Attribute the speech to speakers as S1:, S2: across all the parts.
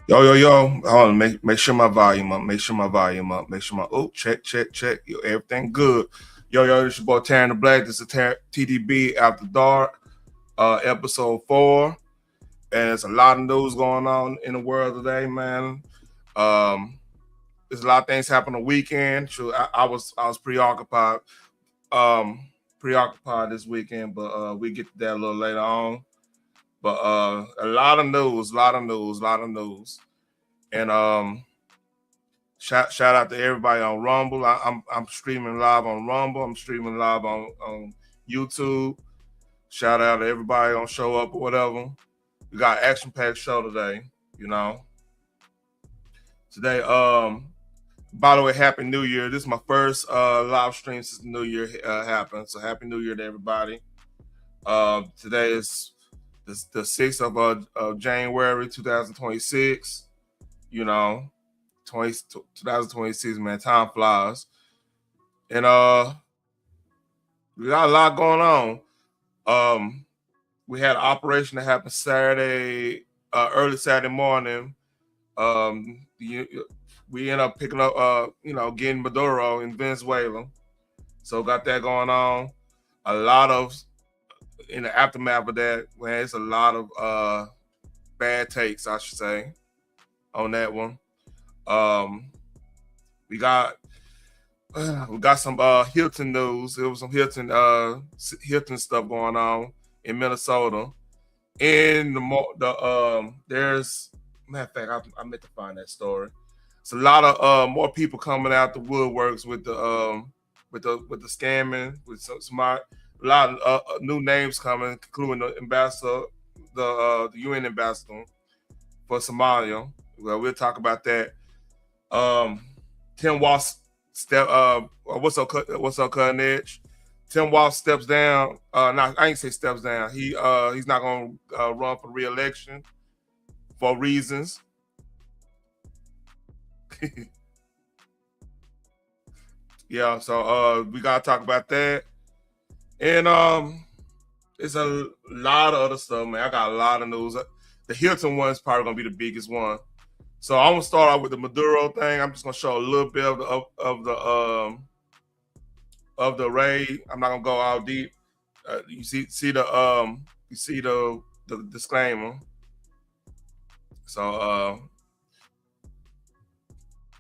S1: Yo. Hold on, make sure my volume up. Make sure my volume up. Make sure my check. Yo, everything good. Yo, this your boy Taryn the Black. This is TTB After Dark, episode 4. And there's a lot of news going on in the world today, man. Um, there's a lot of things happening the weekend. Sure, I was preoccupied this weekend, but we get to that a little later on. But a lot of news. And shout out to everybody on Rumble. I'm streaming live on Rumble. I'm streaming live on YouTube. Shout out to everybody on Show Up or whatever. We got an action-packed show today, you know. Today, by the way, Happy New Year. This is my first live stream since the New Year happened. So Happy New Year to everybody. Today is the 6th of January 2026. You know, 2026, man, time flies. And we got a lot going on. We had an operation that happened Saturday, early Saturday morning. We ended up picking up, getting Maduro in Venezuela. So got that going on. A lot of, in the aftermath of that, man, it's a lot of bad takes, I should say, on that one. We got some Hilton news. There was some Hilton stuff going on in Minnesota. And there's, matter of fact, I meant to find that story. It's a lot of more people coming out the woodworks with the scamming, with some a lot of new names coming, including the ambassador, the UN ambassador for Somalia. Well, we'll talk about that. Tim Walz what's up, Cutting Edge? Tim Walz steps down. I ain't say steps down. He's not gonna run for reelection for reasons. Yeah, so we gotta talk about that. And it's a lot of other stuff, man. I got a lot of news. The Hilton one is probably gonna be the biggest one. So I'm gonna start out with the Maduro thing. I'm just gonna show a little bit of the raid. I'm not gonna go out deep. You see the disclaimer. So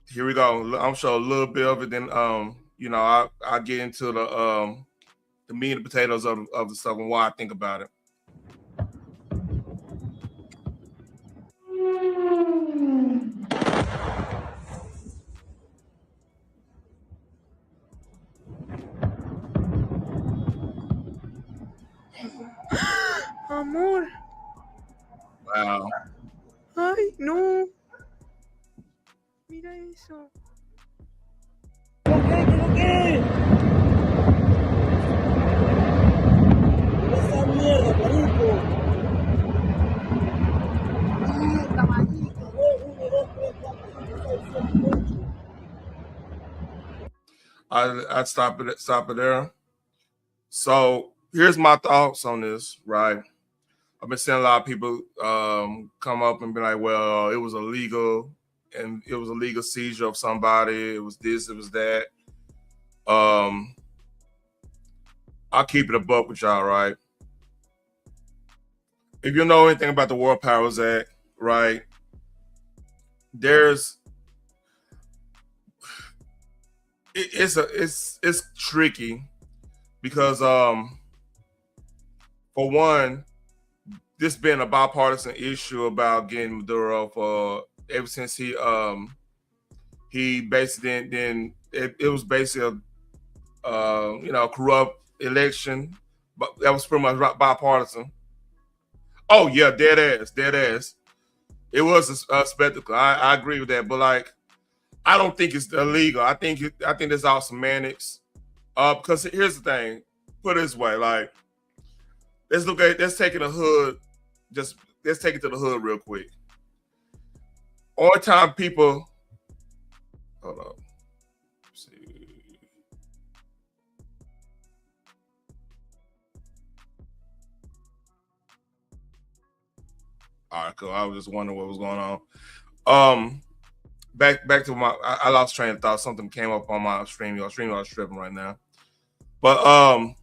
S1: here we go. I'm gonna show a little bit of it. Then I get into the meat and potatoes of the stuff and why I think about it.
S2: Amor.
S1: Wow.
S2: Ay, no. Mira eso.
S3: ¿Qué? Esa mierda, marico. Mierda, marico. 1, 2, 3, 4, 5, 6, 7, 8.
S1: I'd stop it there. So here's my thoughts on this, right? I've been seeing a lot of people come up and be like, well, it was illegal and it was a legal seizure of somebody. It was this, it was that. I'll keep it a buck with y'all, right? If you know anything about the World Powers Act, right, it's tricky because for one, this been a bipartisan issue about getting Maduro for ever since he basically then it was basically a corrupt election, but that was pretty much bipartisan. Oh yeah, dead ass. It was a spectacle. I agree with that, but like, I don't think it's illegal. I think there's all semantics. Because here's the thing. Put it this way, like, let's take it to the hood. Let's take it to the hood real quick. All the time people, hold on. Let's see. All right, cool. I was just wondering what was going on. Back to I lost train of thought. Something came up on my stream. Your stream is tripping right now. But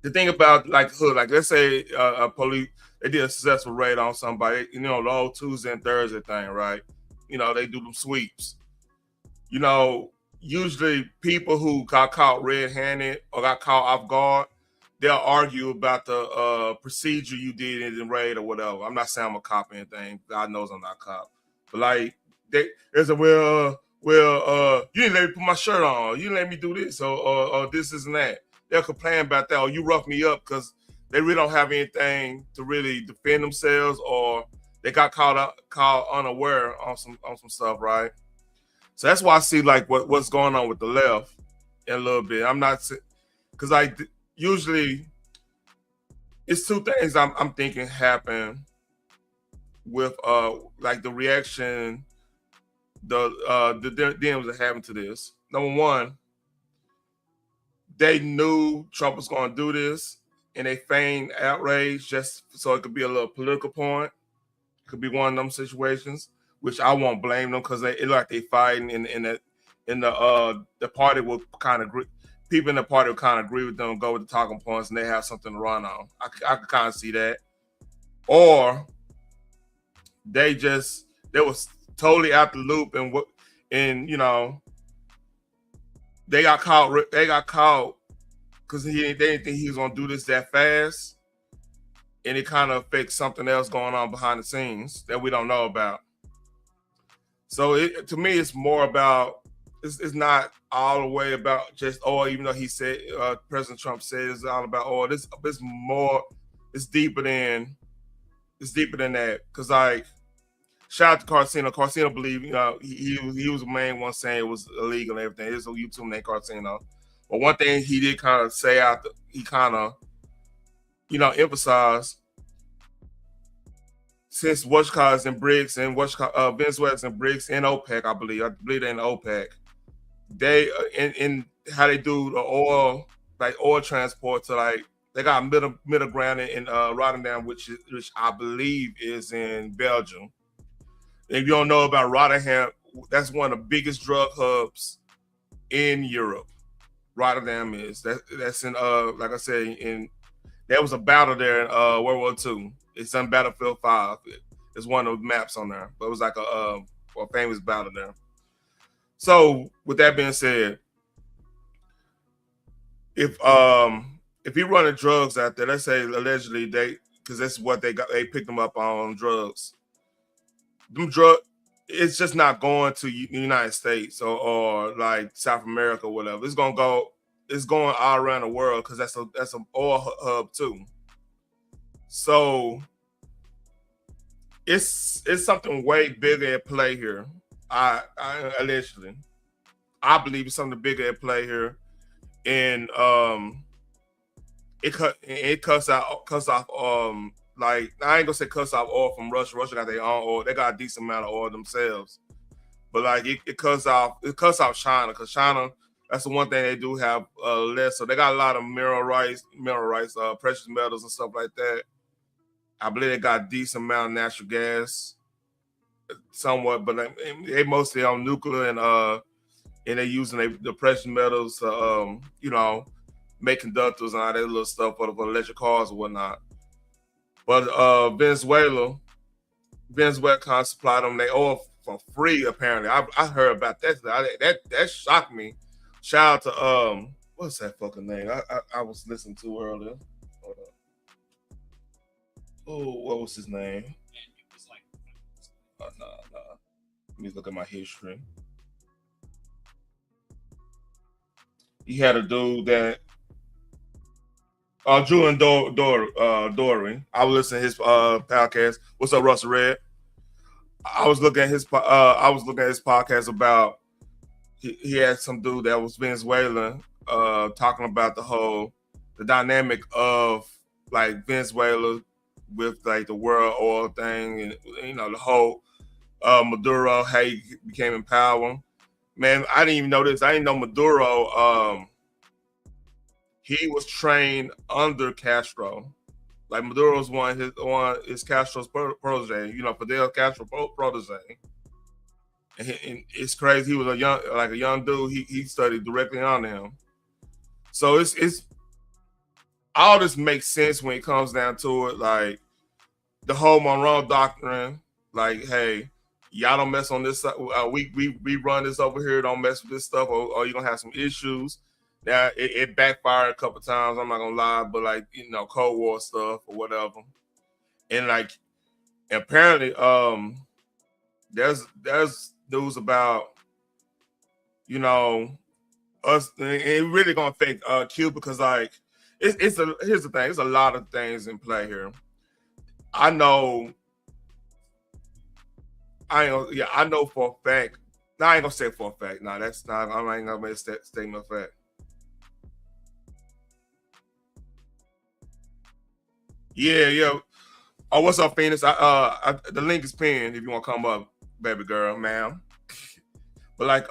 S1: the thing about like hood, like let's say a police they did a successful raid on somebody, the old Tuesday and Thursday thing, right? They do them sweeps. Usually people who got caught red-handed or got caught off guard, they'll argue about the procedure you did in the raid or whatever. I'm not saying I'm a cop or anything. God knows I'm not a cop. But like there's a you didn't let me put my shirt on, you didn't let me do this, or this isn't that. They'll complain about that, or you rough me up because they really don't have anything to really defend themselves, or they got caught unaware on some stuff, right? So that's why I see like what's going on with the left in a little bit. I'm not because usually it's two things I'm thinking happen with like the reaction the DMs that happened to this. Number one, they knew Trump was going to do this, and they feigned outrage just so it could be a little political point. It could be one of them situations, which I won't blame them because it look like they fighting in the party will kind of agree. People in the party will kind of agree with them, go with the talking points, and they have something to run on. I could kind of see that, or they was totally out the loop and they got caught because they didn't think he was gonna do this that fast, and it kind of affects something else going on behind the scenes that we don't know about. So to me, it's more about it's not all the way about just even though he said President Trump said it's all about this. It's more. It's deeper than that. Because like, shout out to Carcino. Carcino believed he was the main one saying it was illegal and everything. There's a YouTube named Carcino. But one thing he did kind of say he kind of emphasized, since Washington's in BRICS and Venezuela's in BRICS and OPEC, I believe they're in OPEC. They in how they do the oil transport to like they got middle ground in Rotterdam, which I believe is in Belgium. If you don't know about Rotterdam, that's one of the biggest drug hubs in Europe. Rotterdam is that's in like I said there was a battle there in World War II. It's on Battlefield 5. It's one of the maps on there, but it was like a famous battle there. So with that being said, if he running drugs out there, let's say allegedly because that's what they picked them up on drugs. It's just not going to the United States or like South America or whatever. It's going all around the world because that's an oil hub too. So it's something way bigger at play here. I allegedly, I believe it's something bigger at play here, and it cuts off like I ain't gonna say cuts off oil from Russia. Russia got their own oil. They got a decent amount of oil themselves, but like it cuts off China because China, that's the one thing they do have less. So they got a lot of mineral rights, precious metals and stuff like that. I believe they got a decent amount of natural gas, somewhat, but they mostly on nuclear and they using the precious metals to make conductors and all that little stuff for electric cars and whatnot. But Venezuela kind of supplied them their oil for free. Apparently, I heard about that. That shocked me. Shout out to what's that fucking name? I was listening to earlier. Oh, what was his name? No. Let me look at my history. He had a dude that Julian Dory. I was listening to his podcast. What's up, Russell Red? I was looking at his podcast about he had some dude that was Venezuelan talking about the dynamic of like Venezuela with like the world oil thing and the whole Maduro, how he became in power. Man, I didn't even know this. I didn't know Maduro. He was trained under Castro. Like Maduro was one is Castro's protege. Fidel Castro protege. and it's crazy. He was a young dude. He studied directly under him. So it's all this makes sense when it comes down to it. Like the whole Monroe doctrine, like, hey, y'all don't mess on this. We run this over here. Don't mess with this stuff, or you're gonna have some issues. Now it backfired a couple times. I'm not gonna lie, but like Cold War stuff or whatever. And like apparently, there's news about us. It really gonna affect Cuba because like here's the thing. There's a lot of things in play here. I know for a fact. No, I ain't gonna say for a fact. No, that's not. I ain't gonna make a statement of fact. Yeah. Oh, what's up, Phoenix? The link is pinned if you want to come up, baby girl, ma'am. But like,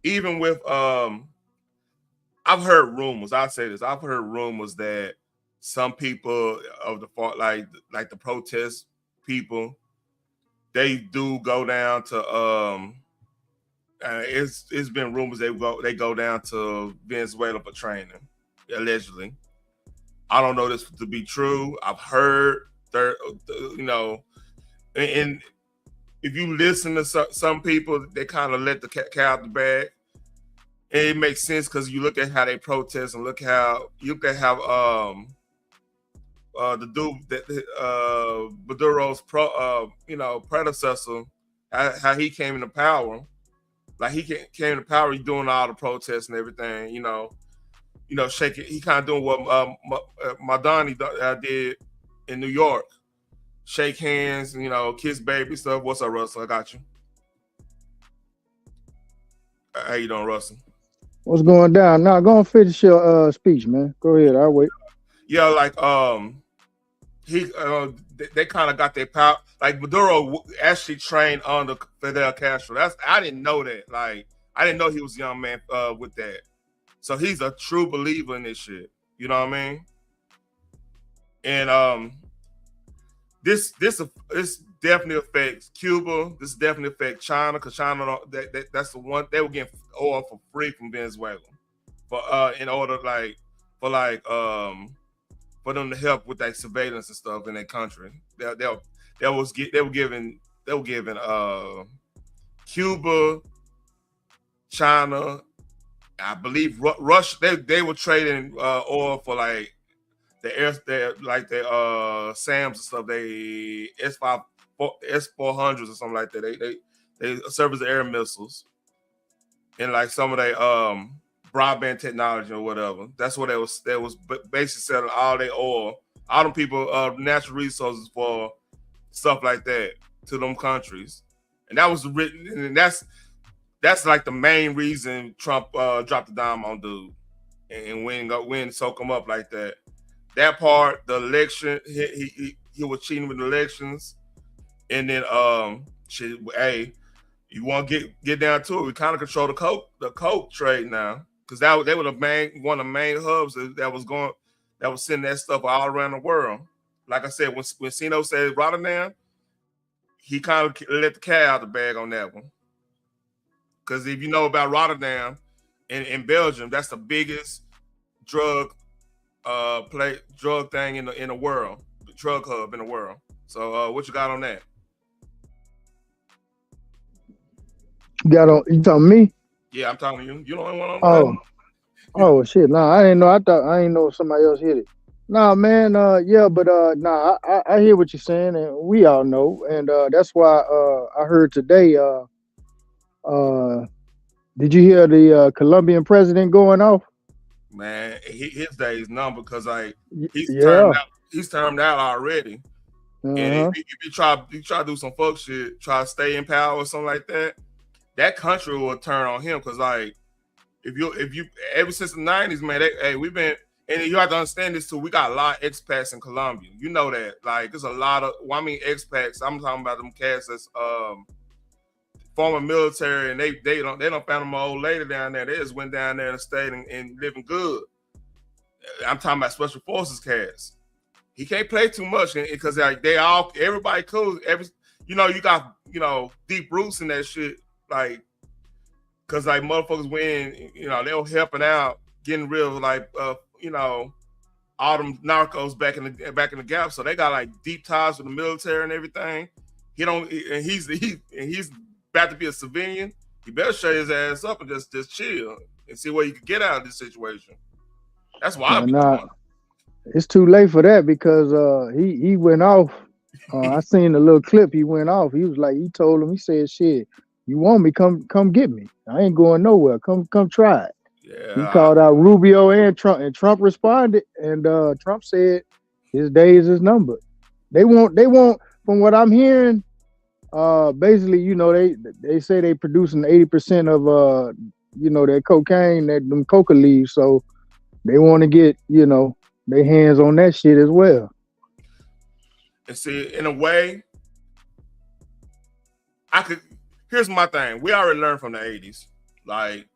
S1: even with I've heard rumors. I'll say this. I've heard rumors that some people of the fault, like the protest people, they do go down to it's been rumors they go down to Venezuela for training, allegedly. I don't know this to be true. I've heard and if you listen to some people, they kind of let the cat out the bag. And it makes sense because you look at how they protest and look at how the dude that Maduro's predecessor, how he came into power. Like he came into power, he's doing all the protests and everything, shaking. He kind of doing what Madani did in New York, shake hands, kiss baby stuff. What's up, Russell? I got you. How you doing, Russell?
S4: What's going down? Now, go and finish your speech, man. Go ahead. I'll wait.
S1: Yeah, like they kind of got their power. Like Maduro actually trained under Fidel Castro. I didn't know that. Like I didn't know he was a young man with that. So he's a true believer in this shit. You know what I mean? And this definitely affects Cuba. This definitely affects China because China that's the one they were getting oil for free from Venezuela, for in order for them to help with that surveillance and stuff in their country. They were giving Cuba, China, I believe Russia. They were trading oil for like the SAMs and stuff. They S-400s or something like that. They serve as air missiles and like some of their broadband technology or whatever. That's what they was basically selling all their oil, all them people natural resources for stuff like that to them countries. And that was written, and that's like the main reason Trump dropped the dime on dude and win soak him up like that. That part, the election, he was cheating with the elections, and then hey, you want to get down to it? We kind of control the coke trade now because they were one of the main hubs that was sending that stuff all around the world. Like I said, when Sino said Rotterdam, he kind of let the cat out of the bag on that one. Because if you know about Rotterdam in Belgium, that's the biggest drug thing in the world, the drug hub in the world. So what you got on that?
S4: You talking me?
S1: Yeah, I'm talking to you. You the only one on that.
S4: Oh shit! No, I didn't know. I didn't know somebody else hit it. Nah, man. Yeah, but nah, I hear what you're saying, and we all know, and that's why I heard today. Did you hear the Colombian president going off?
S1: Man, his day is numbered because like he's termed out already. And if you try to do some fuck shit, try to stay in power or something like that, that country will turn on him because like if you ever since the 90s, man, we've been, and you have to understand this too. We got a lot of expats in Colombia. You know that. Like there's a lot of expats. I'm talking about them cats that's former military, and they don't found them old lady down there. They just went down there and stayed and living good. I'm talking about special forces cats. He can't play too much because like everybody cool. you know, you got, you know, deep roots in that shit, like, cause like motherfuckers when, you know, they were helping out, getting rid of like, you know, all them narcos back in the gap, so they got like deep ties with the military and everything. He don't, and he's about to be a civilian. He better shut his ass up and just chill and see what he can get out of this situation. That's why I'll be doing.
S4: It's too late for that because he went off. I seen the little clip. He went off. He was like, he told him, he said, "Shit, you want me? Come get me. I ain't going nowhere. Come try it."
S1: Yeah,
S4: he called out Rubio and Trump responded, and Trump said his days is numbered. They want. From what I'm hearing, basically, you know, they say they producing 80% of you know, that cocaine, them coca leaves. So they want to get, you know, their hands on that shit as well.
S1: And see, in a way, here's my thing. We already learned from the 80s. Like,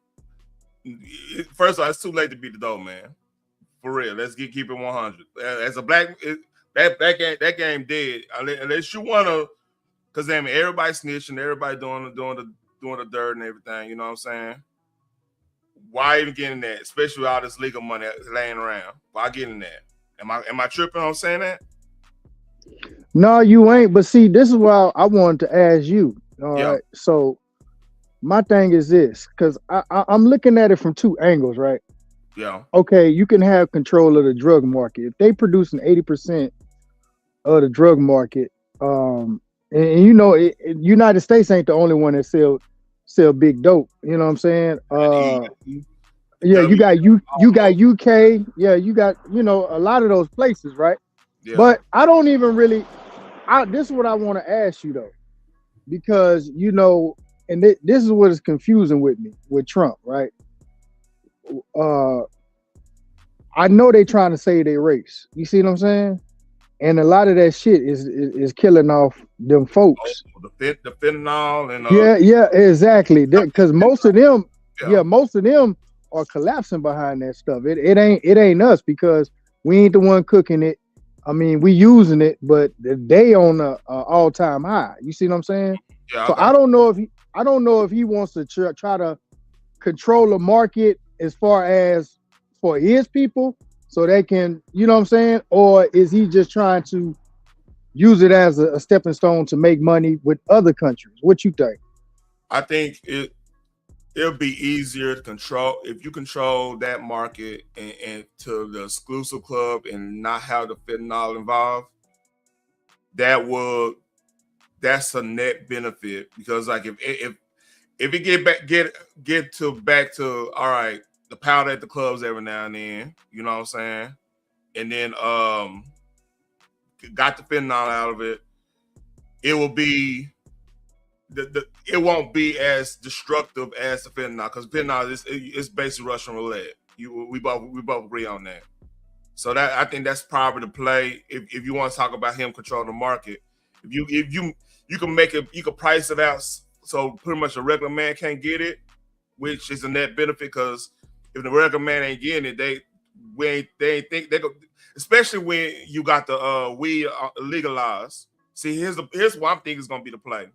S1: first of all, it's too late to beat the dope, man. For real. Let's keep it 100. As a black, that game dead. Unless you want to, because then everybody snitching, everybody doing the dirt and everything, you know what I'm saying? Why even get in that? Especially with all this legal money laying around. Why get in that? Am I tripping on saying that?
S4: No, you ain't. But see, this is why I wanted to ask you. All right. So my thing is this, because I'm looking at it from two angles, right?
S1: Yeah.
S4: Okay, you can have control of the drug market. If they producing 80% of the drug market, and you know, United States ain't the only one that sell big dope. You know what I'm saying? Yeah, you got UK. Yeah, you got, you know, a lot of those places, right? Yeah. But I don't even really. This is what I want to ask you though, because you know, and this is what is confusing with me with Trump, right? I know they trying to save their race. You see what I'm saying? And a lot of that shit is killing off them folks.
S1: Oh, the fentanyl and
S4: yeah, exactly. Because most of them, most of them are collapsing behind that stuff. It ain't us because we ain't the one cooking it. I mean, we using it, but they on a all-time high. You see what I'm saying? Yeah. So I don't know if he wants to try to control the market as far as for his people, so they can, you know what I'm saying, or is he just trying to use it as a stepping stone to make money with other countries? What you think?
S1: I think it'll be easier to control if you control that market and to the exclusive club and not have the fentanyl involved. That's a net benefit, because like if it get back to all right, the powder at the clubs every now and then, you know what I'm saying, and then got the fentanyl out of it, it will be. It won't be as destructive as the fentanyl, because fentanyl is basically Russian roulette. We both agree on that. So that, I think that's probably the play if you want to talk about him controlling the market. If you can make it, you can price it out so pretty much a regular man can't get it, which is a net benefit, because if the regular man ain't getting it, they ain't think they go, especially when you got the weed legalized. See, here's what I'm thinking is gonna be the play.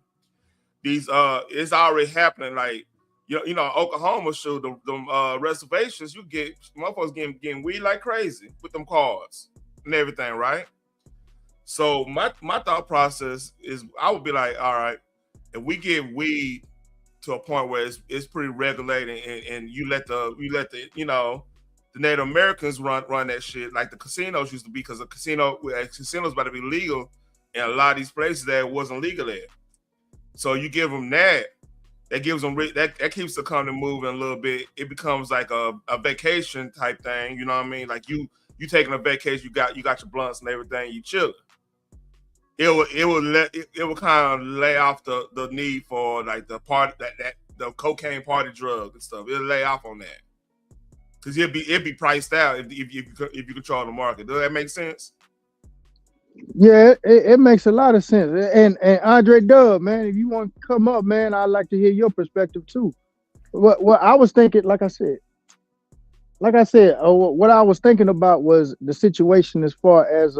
S1: These it's already happening. Like you know, Oklahoma showed the reservations. You get motherfuckers getting weed like crazy with them cards and everything, right? So my thought process is, I would be like, all right, if we get weed to a point where it's pretty regulated, and you let the you know, the Native Americans run that shit like the casinos used to be, because the casinos about to be legal in a lot of these places that it wasn't legal at. So you give them that gives them that keeps the economy moving a little bit. It becomes like a vacation type thing, you know what I mean? Like you taking a vacation, you got your blunts and everything, you chilling. It will kind of lay off the need for like the party that the cocaine party drug and stuff. It'll lay off on that, because it'd be priced out if you control the market. Does that make sense?
S4: Yeah, it makes a lot of sense. And Andre Dub, man, if you want to come up, man, I'd like to hear your perspective too. What I was thinking, like I said, what I was thinking about was the situation as far as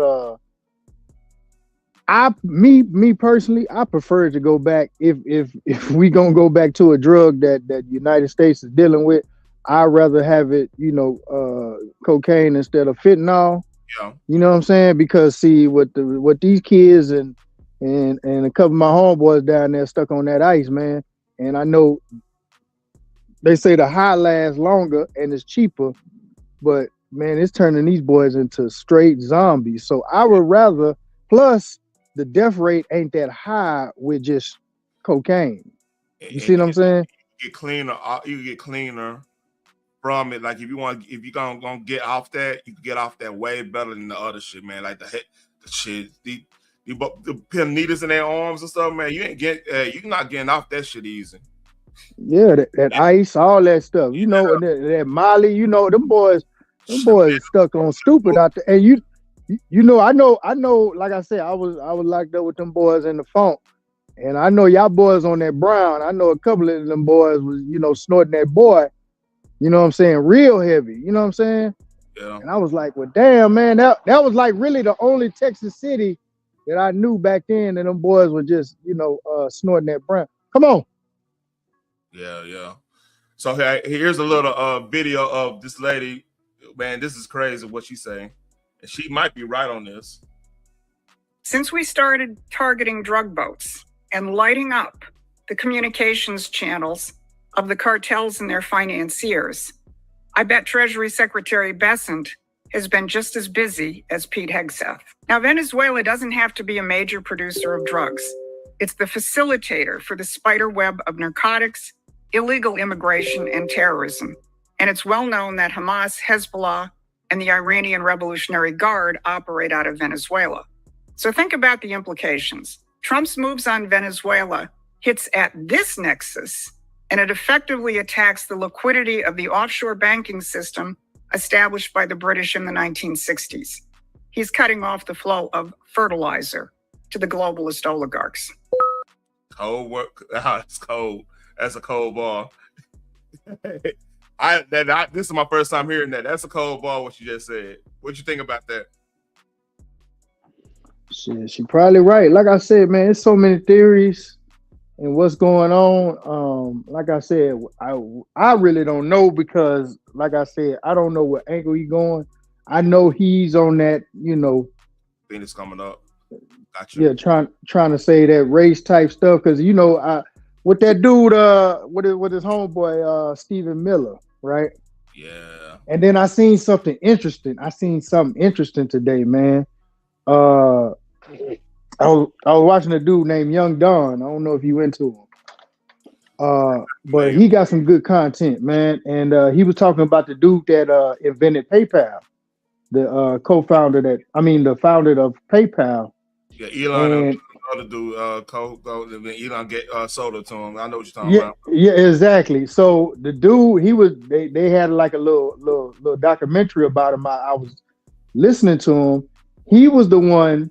S4: Me personally, I prefer to go back if we gonna go back to a drug that United States is dealing with. I'd rather have it, cocaine instead of fentanyl.
S1: Yeah.
S4: You know what I'm saying? Because see, what these kids and a couple of my homeboys down there stuck on that ice, man. And I know they say the high lasts longer and it's cheaper, but man, it's turning these boys into straight zombies. So I would rather. Plus, the death rate ain't that high with just cocaine. You see what I'm saying?
S1: Get cleaner. You get cleaner from it. Like if you gonna get off that, you can get off that way better than the other shit, man. Like the shit, the pin needles in their arms and stuff, man. You're not getting off that shit easy.
S4: Yeah, that ice, all that stuff. You know, that Molly. You know, them boys stuck on stupid out there. And I know. Like I said, I was locked up with them boys in the funk, and I know y'all boys on that brown. I know a couple of them boys was snorting that boy. You know what I'm saying? Real heavy. You know what I'm saying?
S1: Yeah.
S4: And I was like, well, damn, man, that was like really the only Texas city that I knew back then, and them boys were just snorting that brown. Come on.
S1: Yeah. So here's a little video of this lady. Man, this is crazy what she's saying. And she might be right on this.
S5: Since we started targeting drug boats and lighting up the communications channels of the cartels and their financiers, I bet Treasury Secretary Bessent has been just as busy as Pete Hegseth. Now, Venezuela doesn't have to be a major producer of drugs. It's the facilitator for the spider web of narcotics, illegal immigration, and terrorism. And it's well known that Hamas, Hezbollah, and the Iranian Revolutionary Guard operate out of Venezuela. So think about the implications. Trump's moves on Venezuela hits at this nexus, and it effectively attacks the liquidity of the offshore banking system established by the British in the 1960s. He's cutting off the flow of fertilizer to the globalist oligarchs.
S1: Cold work. It's cold. That's a cold ball. This is my first time hearing that. That's a cold ball, what you just said. What you think about that?
S4: Shit, she probably right. Like I said, man, there's so many theories and what's going on. Like I said, I really don't know because, like I said, I don't know what angle he's going. I know he's on that,
S1: Thing is coming up. Gotcha.
S4: Yeah, trying to say that race type stuff because with that dude, with his homeboy, Stephen Miller, right?
S1: Yeah.
S4: And then I seen something interesting. Today, man. I was watching a dude named Young Don. I don't know if you into him. But he got some good content, man. And he was talking about the dude that invented PayPal, the founder of PayPal.
S1: Yeah, Elon. Other dude, Elon get sold it to him. I know what you're talking about.
S4: Yeah, exactly. So the dude, they had like a little documentary about him. I was listening to him. He was the one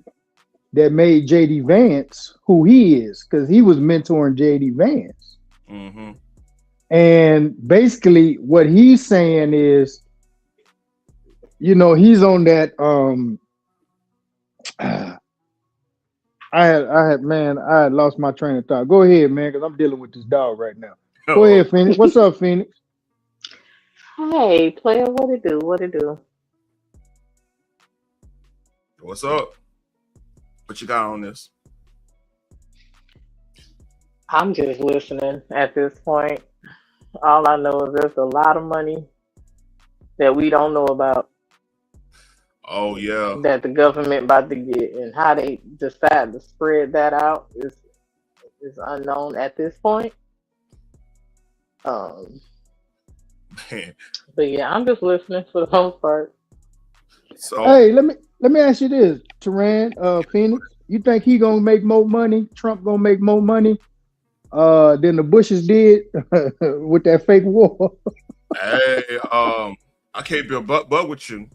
S4: that made JD Vance who he is, because he was mentoring JD Vance.
S1: Mm-hmm.
S4: And basically what he's saying is, he's on that I had lost my train of thought. Go ahead, man, because I'm dealing with this dog right now. Go ahead, Phoenix. What's up, Phoenix?
S6: Hey, player, what it do?
S1: What's up? What you got on this?
S6: I'm just listening at this point. All I know is there's a lot of money that we don't know about.
S1: Oh yeah.
S6: That the government about to get, and how they decide to spread that out is unknown at this point.
S1: Man.
S6: But yeah, I'm just listening for the most part.
S1: So
S4: hey, let me ask you this, Teran, Phoenix. You think he gonna make more money? Trump gonna make more money than the Bushes did with that fake war?
S1: Hey, I can't be a butt with you.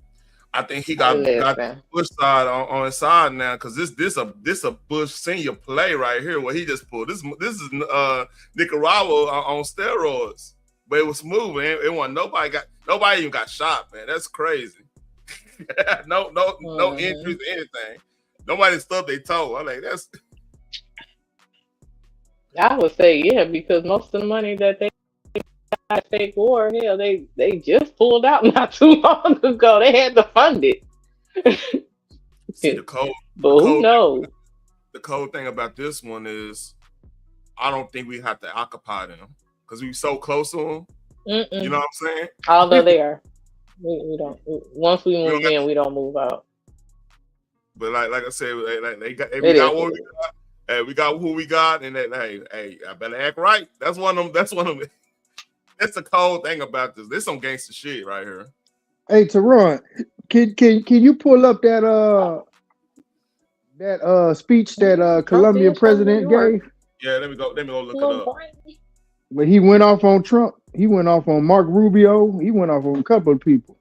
S1: I think he got the Bush side on his side now, because this a Bush senior play right here. What he just pulled. This is Nicaragua on steroids, but it was smooth. Man. It wasn't nobody even got shot, man. That's crazy. no injuries or anything. Nobody stubbed their toe. I'm like, that's.
S6: I would say yeah, because most of the money that they got fake war, hell, they just pulled out not too long ago. They had to fund it.
S1: See the cold.
S6: But who knows?
S1: The cold thing about this one is, I don't think we have to occupy them because we so close to them. You know what I'm saying?
S6: Although they are, we don't. Once we move in, we don't move out.
S1: But like I said, we got what we got. Hey, we got who we got, and then hey, I better act right. That's one of them. That's the cold thing about this. This some gangster shit right here.
S4: Hey, Teron, can you pull up that speech that Colombian president gave?
S1: Yeah, let me go look it up.
S4: But he went off on Trump. He went off on Mark Rubio. He went off on a couple of people.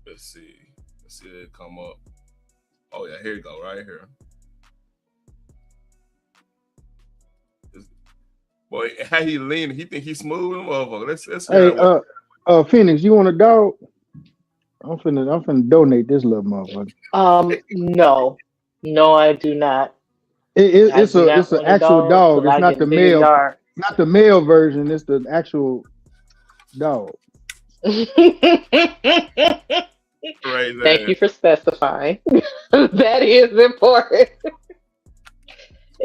S1: Let's see it come up. Oh yeah, here you go, right here. Boy, how he leaning? He think he's smooth, motherfucker. Let's
S4: hey, Phoenix, you want a dog? I'm finna donate this little motherfucker.
S6: No, I do not.
S4: It's an actual dog. It's not the male. Not the male version. It's the actual dog.
S1: Right,
S6: thank you for specifying. That is important.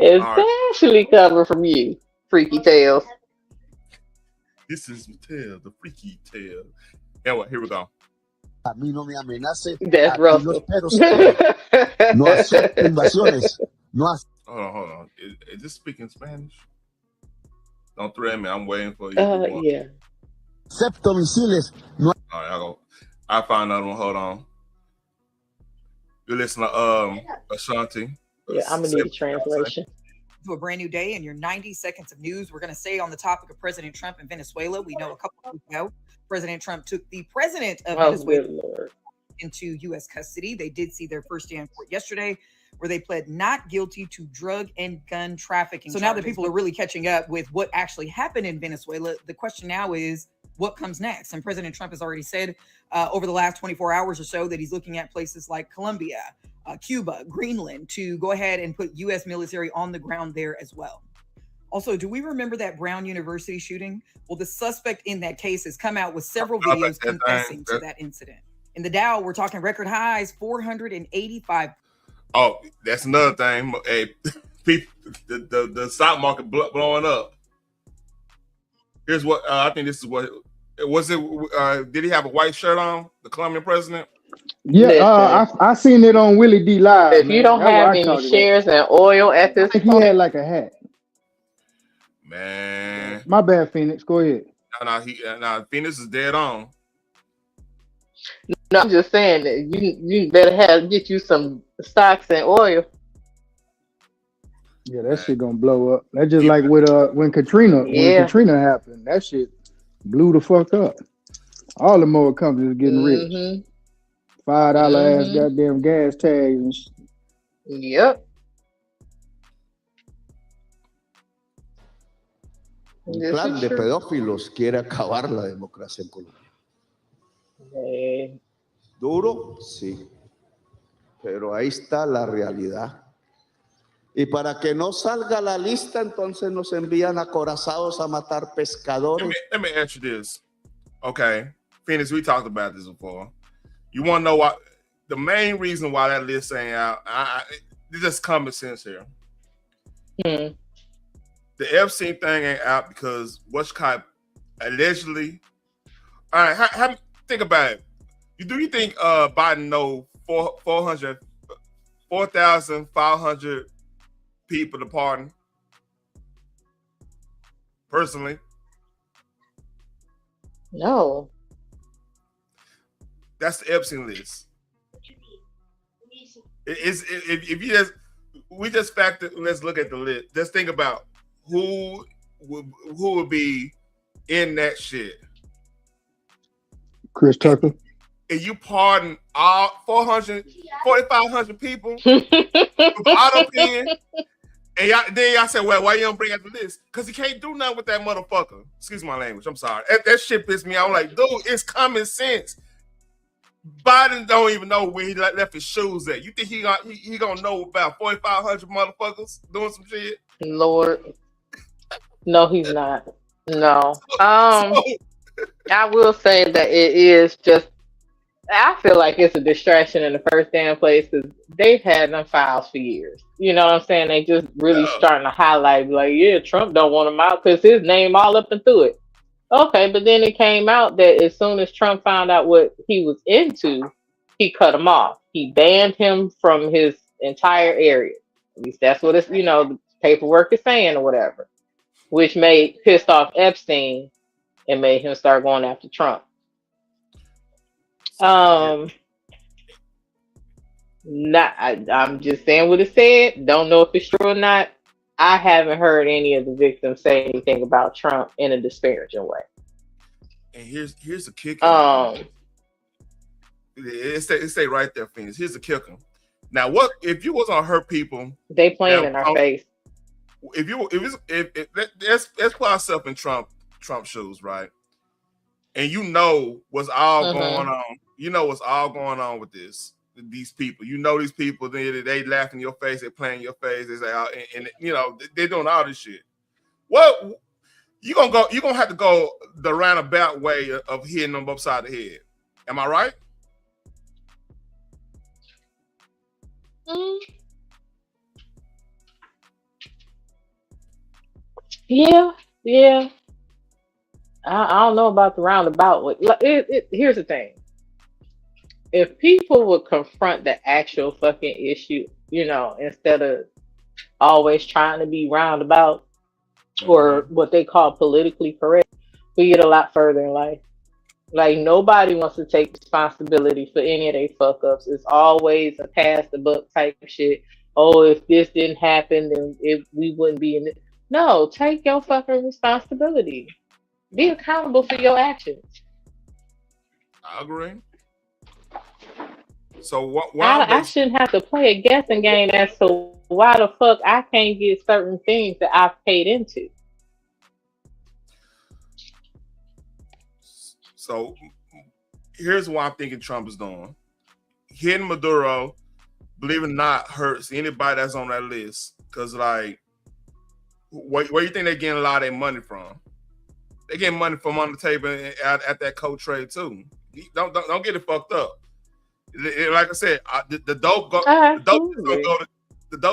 S6: Especially coming from you, Freaky Tales.
S1: This is Tale, the Freaky Tale. Anyway, here we go.
S3: A mí no me amenace.
S6: That's Russell.
S3: No acepto invasiones.
S1: Hold on. Is this speaking Spanish? Don't threaten me. I'm waiting for you.
S6: Yeah.
S3: Acepto misiles. No.
S1: All right, I'll find another one. Hold on. You listen to Ashanti.
S6: Yeah, I'm gonna need a translation.
S2: To a brand new day in your 90 seconds of news. We're going to stay on the topic of President Trump in Venezuela. We know a couple of weeks ago, President Trump took the president of Venezuela into U.S. custody. They did see their first day in court yesterday, where they pled not guilty to drug and gun trafficking. So now that people are really catching up with what actually happened in Venezuela, the question now is, what comes next? And President Trump has already said over the last 24 hours or so that he's looking at places like Colombia, Cuba, Greenland, to go ahead and put U.S. military on the ground there as well. Also, do we remember that Brown University shooting? Well, the suspect in that case has come out with several videos confessing to that incident. In the Dow, we're talking record highs, 485.
S1: Oh, that's another thing. Hey, the stock market blowing up. Here's what I think. This is what was it. Did he have a white shirt on? The Colombian president.
S4: Yeah, I seen it on Willie D Live.
S6: If you don't have any shares in oil at this point,
S4: he had like a hat.
S1: Man,
S4: my bad, Phoenix. Go ahead.
S1: No, Phoenix is dead on.
S6: No, I'm just saying that you better get you some stocks and oil.
S4: Yeah, that shit gonna blow up. That's just like with when Katrina happened. That shit blew the fuck up. All the motor companies are getting rich. $5 ass goddamn gas tags and shit.
S6: Yep.
S3: Un plan de pedófilos quiere acabar la democracia en Colombia. Duro, sí. Pero ahí está la realidad. Y para que no salga la lista, entonces nos envían acorazados a matar pescadores.
S1: Let me ask you this. Okay, Phoenix, we talked about this before. You want to know why? The main reason why that list ain't out, it's just common sense here. The Epstein thing ain't out because what's called allegedly. All right, think about it. Do you think Biden know 4,500 people to pardon? Personally,
S6: no.
S1: That's the Epstein list. If you just factor, let's look at the list. Just think about who would be in that shit.
S4: Chris Tucker.
S1: And you pardon all 4,500 people with auto pen, And then y'all said, well, why you don't bring up the list? Because he can't do nothing with that motherfucker. Excuse my language. I'm sorry. That shit pissed me out. I'm like, dude, it's common sense. Biden don't even know where he left his shoes at. You think he gonna know about 4,500 motherfuckers doing some shit?
S6: Lord, no, he's not. No. I will say that it is just. I feel like it's a distraction in the first damn place because they've had them files for years. You know what I'm saying? They just really starting to highlight, like, yeah, Trump don't want him out because his name all up and through it. Okay, but then it came out that as soon as Trump found out what he was into, he cut him off. He banned him from his entire area. At least that's what it's, the paperwork is saying or whatever, which pissed off Epstein and made him start going after Trump. I'm just saying what it said. Don't know if it's true or not. I haven't heard any of the victims say anything about Trump in a disparaging way.
S1: And here's the kicker. It say right there, Phoenix. Here's the kicker. Now, what if you was gonna hurt people?
S6: They playing in our face.
S1: If let's put ourselves in Trump shoes, right? And what's all going on. What's all going on with these people. These people. They laugh in your face. They play in your face. They say, and they're doing all this shit. Well, you're gonna have to go the roundabout way of hitting them upside the head. Am I right?
S6: Yeah. I don't know about the roundabout. Here's the thing. If people would confront the actual fucking issue, instead of always trying to be roundabout or what they call politically correct, we get a lot further in life. Like, nobody wants to take responsibility for any of their fuck ups. It's always a pass the buck type of shit. Oh, if this didn't happen, then we wouldn't be in it. No, take your fucking responsibility. Be accountable for your actions.
S1: I agree. So
S6: I shouldn't have to play a guessing game as to why the fuck I can't get certain things that I've paid into.
S1: So here's what I'm thinking Trump is doing. Hitting Maduro, believe it or not, hurts anybody that's on that list. Because, like, where you think they're getting a lot of their money from? They getting money from on the table at that co-trade too. Don't get it fucked up. Like I said, the dope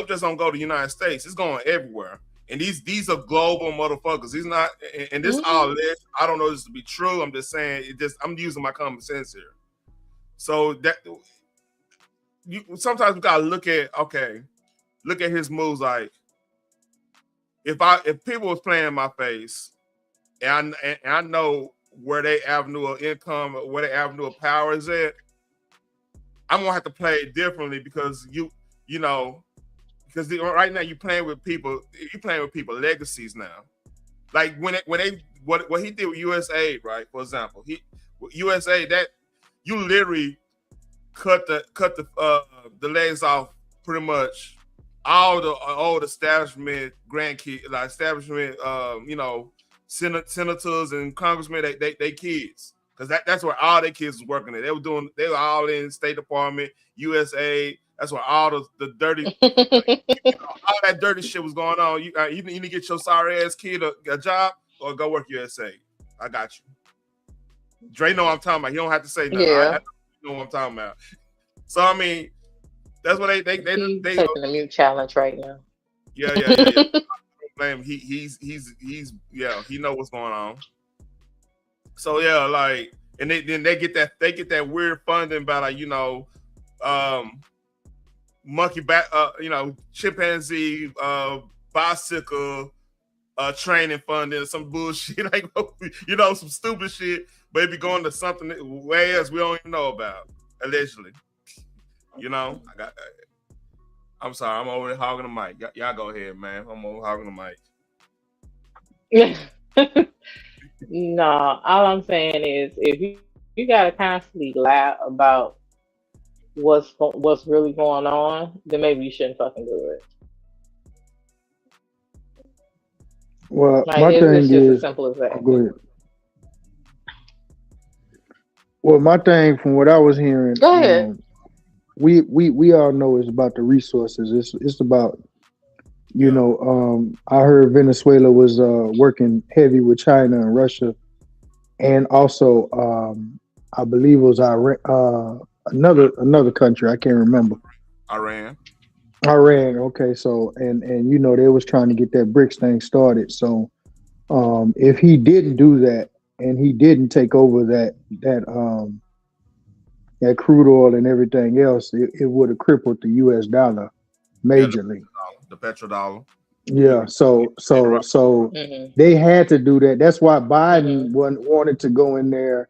S1: just don't go to the United States. It's going everywhere. And these are global motherfuckers. These not, and this all this. I don't know this to be true. I'm just saying I'm using my common sense here. So that sometimes we gotta look at his moves. Like, if people was playing in my face, and I know where their avenue of income, where their avenue of power is at, I'm gonna have to play it differently because because right now you're playing with people legacies now. Like what he did with USAID, right? For example, USAID, that you literally cut the legs off pretty much all the establishment grandkids, like establishment, senators and congressmen, they kids. Because that's where all their kids was working at. They were all in State Department, USA. That's where all the dirty, all that dirty shit was going on. You need to get your sorry ass kid a job or go work USA. I got you. Dre know what I'm talking about. You don't have to say nothing.
S6: Yeah.
S1: I know what I'm talking about. So I mean, that's what they
S6: taking a mute challenge right now.
S1: Yeah. I blame him. He know what's going on. So yeah, like, and they get that weird funding by, like, monkey back, chimpanzee bicycle training funding, some bullshit, like, some stupid shit, but it be going to something way else we don't even know about, allegedly. I'm sorry, I'm over there hogging the mic. Y'all go ahead, man. I'm over hogging the mic.
S6: No, all I'm saying is if you gotta constantly lie about what's really going on, then maybe you shouldn't fucking do it.
S4: Well,
S6: Like
S4: my
S6: it's
S4: thing
S6: just as
S4: is,
S6: simple as that.
S4: go ahead. Well, my thing from what I was hearing,
S6: Go ahead.
S4: we all know it's about the resources. It's about
S1: Yeah.
S4: I heard Venezuela was working heavy with China and Russia, and also I believe it was Iran, another country I can't remember.
S1: Iran.
S4: Iran. Okay, so and they was trying to get that BRICS thing started. So if he didn't do that and he didn't take over that crude oil and everything else, it would have crippled the U.S. dollar
S1: Yeah,
S4: majorly.
S1: the petrodollar.
S4: Yeah, so
S6: Mm-hmm.
S4: they had to do that. That's why Biden
S6: Mm-hmm.
S4: wanted to go in there.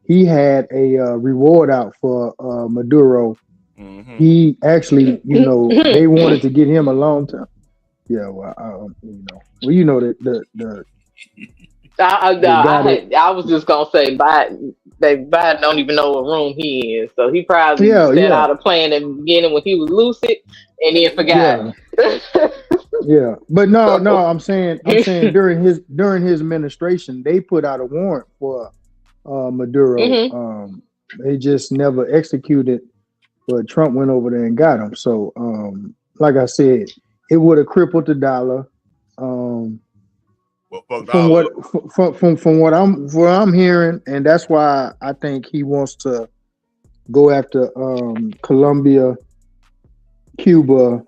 S4: He had a reward out for Maduro.
S1: Mm-hmm.
S4: He actually, they wanted to get him a long time. Yeah, well, the
S6: I was just gonna say Biden don't even know what room he is, so he probably set
S4: yeah,
S6: out a plan in the beginning when he was lucid, and then forgot.
S4: yeah. But no,
S6: So,
S4: I'm saying during his administration, they put out a warrant for Maduro.
S6: mm-hmm.
S4: They just never executed, but Trump went over there and got him. So, like I said, it would have crippled the dollar. From what I'm hearing, and that's why I think he wants to go after Colombia, Cuba,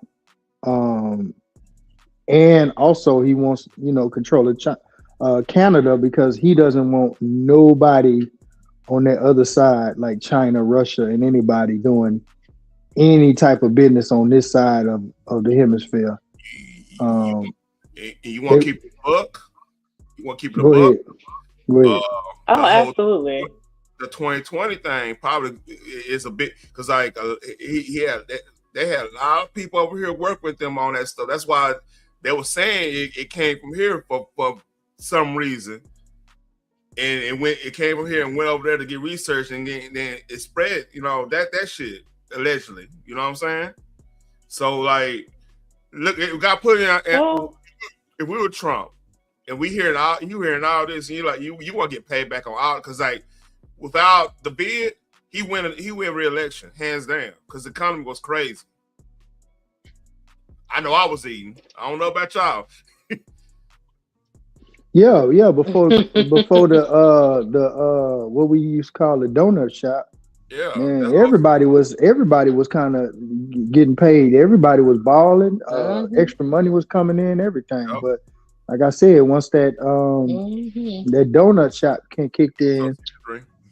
S4: and also he wants control of Canada, because he doesn't want nobody on that other side like China, Russia, and anybody doing any type of business on this side of the hemisphere.
S1: You want to keep it a buck? You want to keep it a buck?
S4: Go ahead.
S6: Absolutely.
S1: The 2020 thing probably is a bit, because like they had a lot of people over here work with them on that stuff. That's why they were saying it came from here for some reason, and it came from here and went over there to get research, and then it spread. That shit allegedly. You know what I'm saying? So like, look, we got put in. If we were Trump and you hearing all this, and you want to get paid back on all, because like without the bid, he win re-election hands down, because the economy was crazy. I know I was eating. I don't know about y'all.
S4: Yeah. Before the what we used to call the donut shop.
S1: Yeah,
S4: man, everybody was kind of getting paid. Everybody was balling. Extra money was coming in, everything. Yep. But like I said, once that that donut shop kicked in,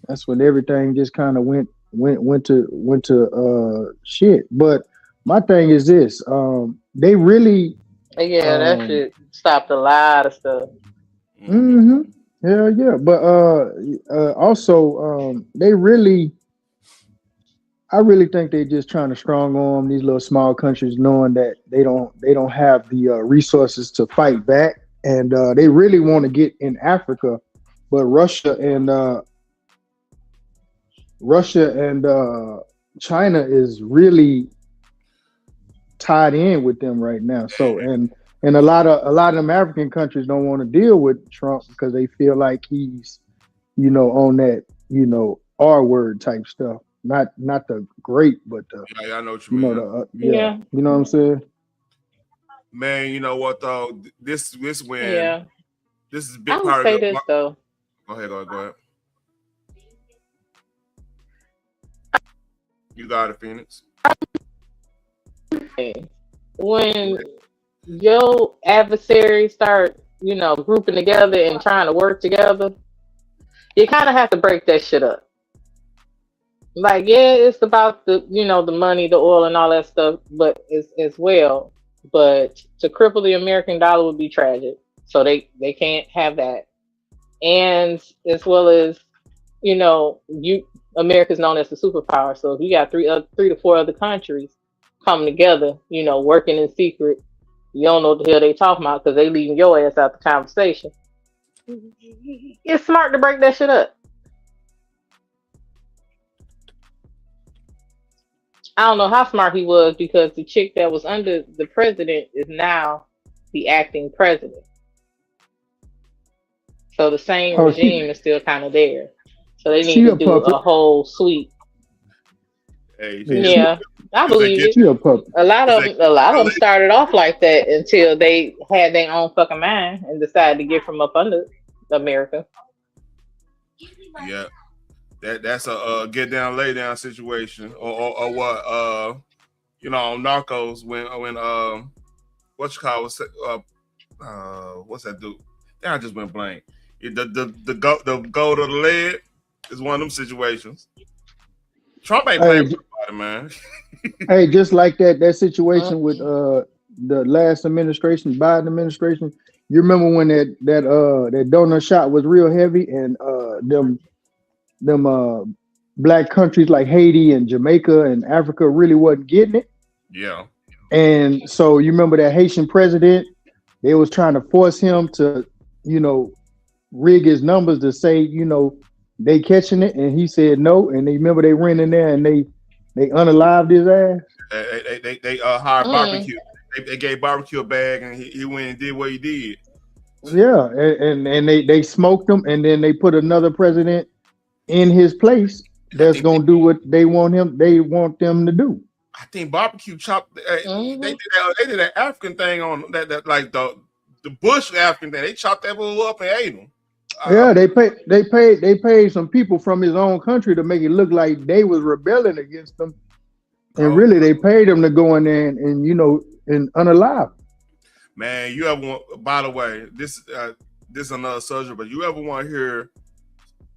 S4: that's when everything just kind of went to shit. But my thing is this: they really
S6: that shit stopped a lot of stuff.
S4: Mm-hmm. Yeah. But also they really. I really think they're just trying to strong arm these little small countries, knowing that they don't have the resources to fight back, and they really want to get in Africa, but Russia and China is really tied in with them right now. So and a lot of them African countries don't want to deal with Trump because they feel like he's on that R word type stuff. Not the great, but
S1: I know what you mean.
S4: You know what I'm saying?
S1: Man, you know what though? This when this is a big
S6: I would
S1: part
S6: say
S1: of
S6: this though.
S1: Go ahead. You got it, Phoenix.
S6: When your adversaries start, grouping together and trying to work together, you kind of have to break that shit up. Like, it's about the money, the oil, and all that stuff, but as well. But to cripple the American dollar would be tragic. So they can't have that. And as well as, America's known as the superpower. So if you got 3 to 4 other countries coming together, working in secret, you don't know what the hell they talking about because they leaving your ass out the conversation. It's smart to break that shit up. I don't know how smart he was because the chick that was under the president is now the acting president. So the same regime is still kind of there. So they need
S4: She
S6: to
S4: a
S6: do
S4: puppet.
S6: a whole sweep.
S1: Hey,
S6: Yeah, I believe it.
S4: She a puppet.
S6: A lot of them started off like that until they had their own fucking mind and decided to get from up under America.
S1: Yeah, that's a get down, lay down situation, or what? You know, on Narcos when what you call what's that dude? Yeah, I just went blank. The go to the lead is one of them situations. Trump ain't playing with nobody, man.
S4: Hey, just like that situation with the last administration, Biden administration. You remember when that donut shot was real heavy, and them black countries like Haiti and Jamaica and Africa really wasn't getting it.
S1: Yeah.
S4: And so you remember that Haitian president, they was trying to force him to, rig his numbers to say, they catching it, and he said no. And they remember they ran in there and they unalived his ass.
S1: They hired barbecue. They gave barbecue a bag, and he went and did what he did.
S4: Yeah, and they smoked him, and then they put another president in his place that's gonna do what they want them to do.
S1: I think barbecue chopped. They did that African thing on that like the Bush African thing. They chopped that fool up and ate him.
S4: Yeah, they paid some people from his own country to make it look like they was rebelling against them, and really they paid them to go in there and unalive.
S1: Man, you ever want? By the way, this is another subject, but you ever want to hear?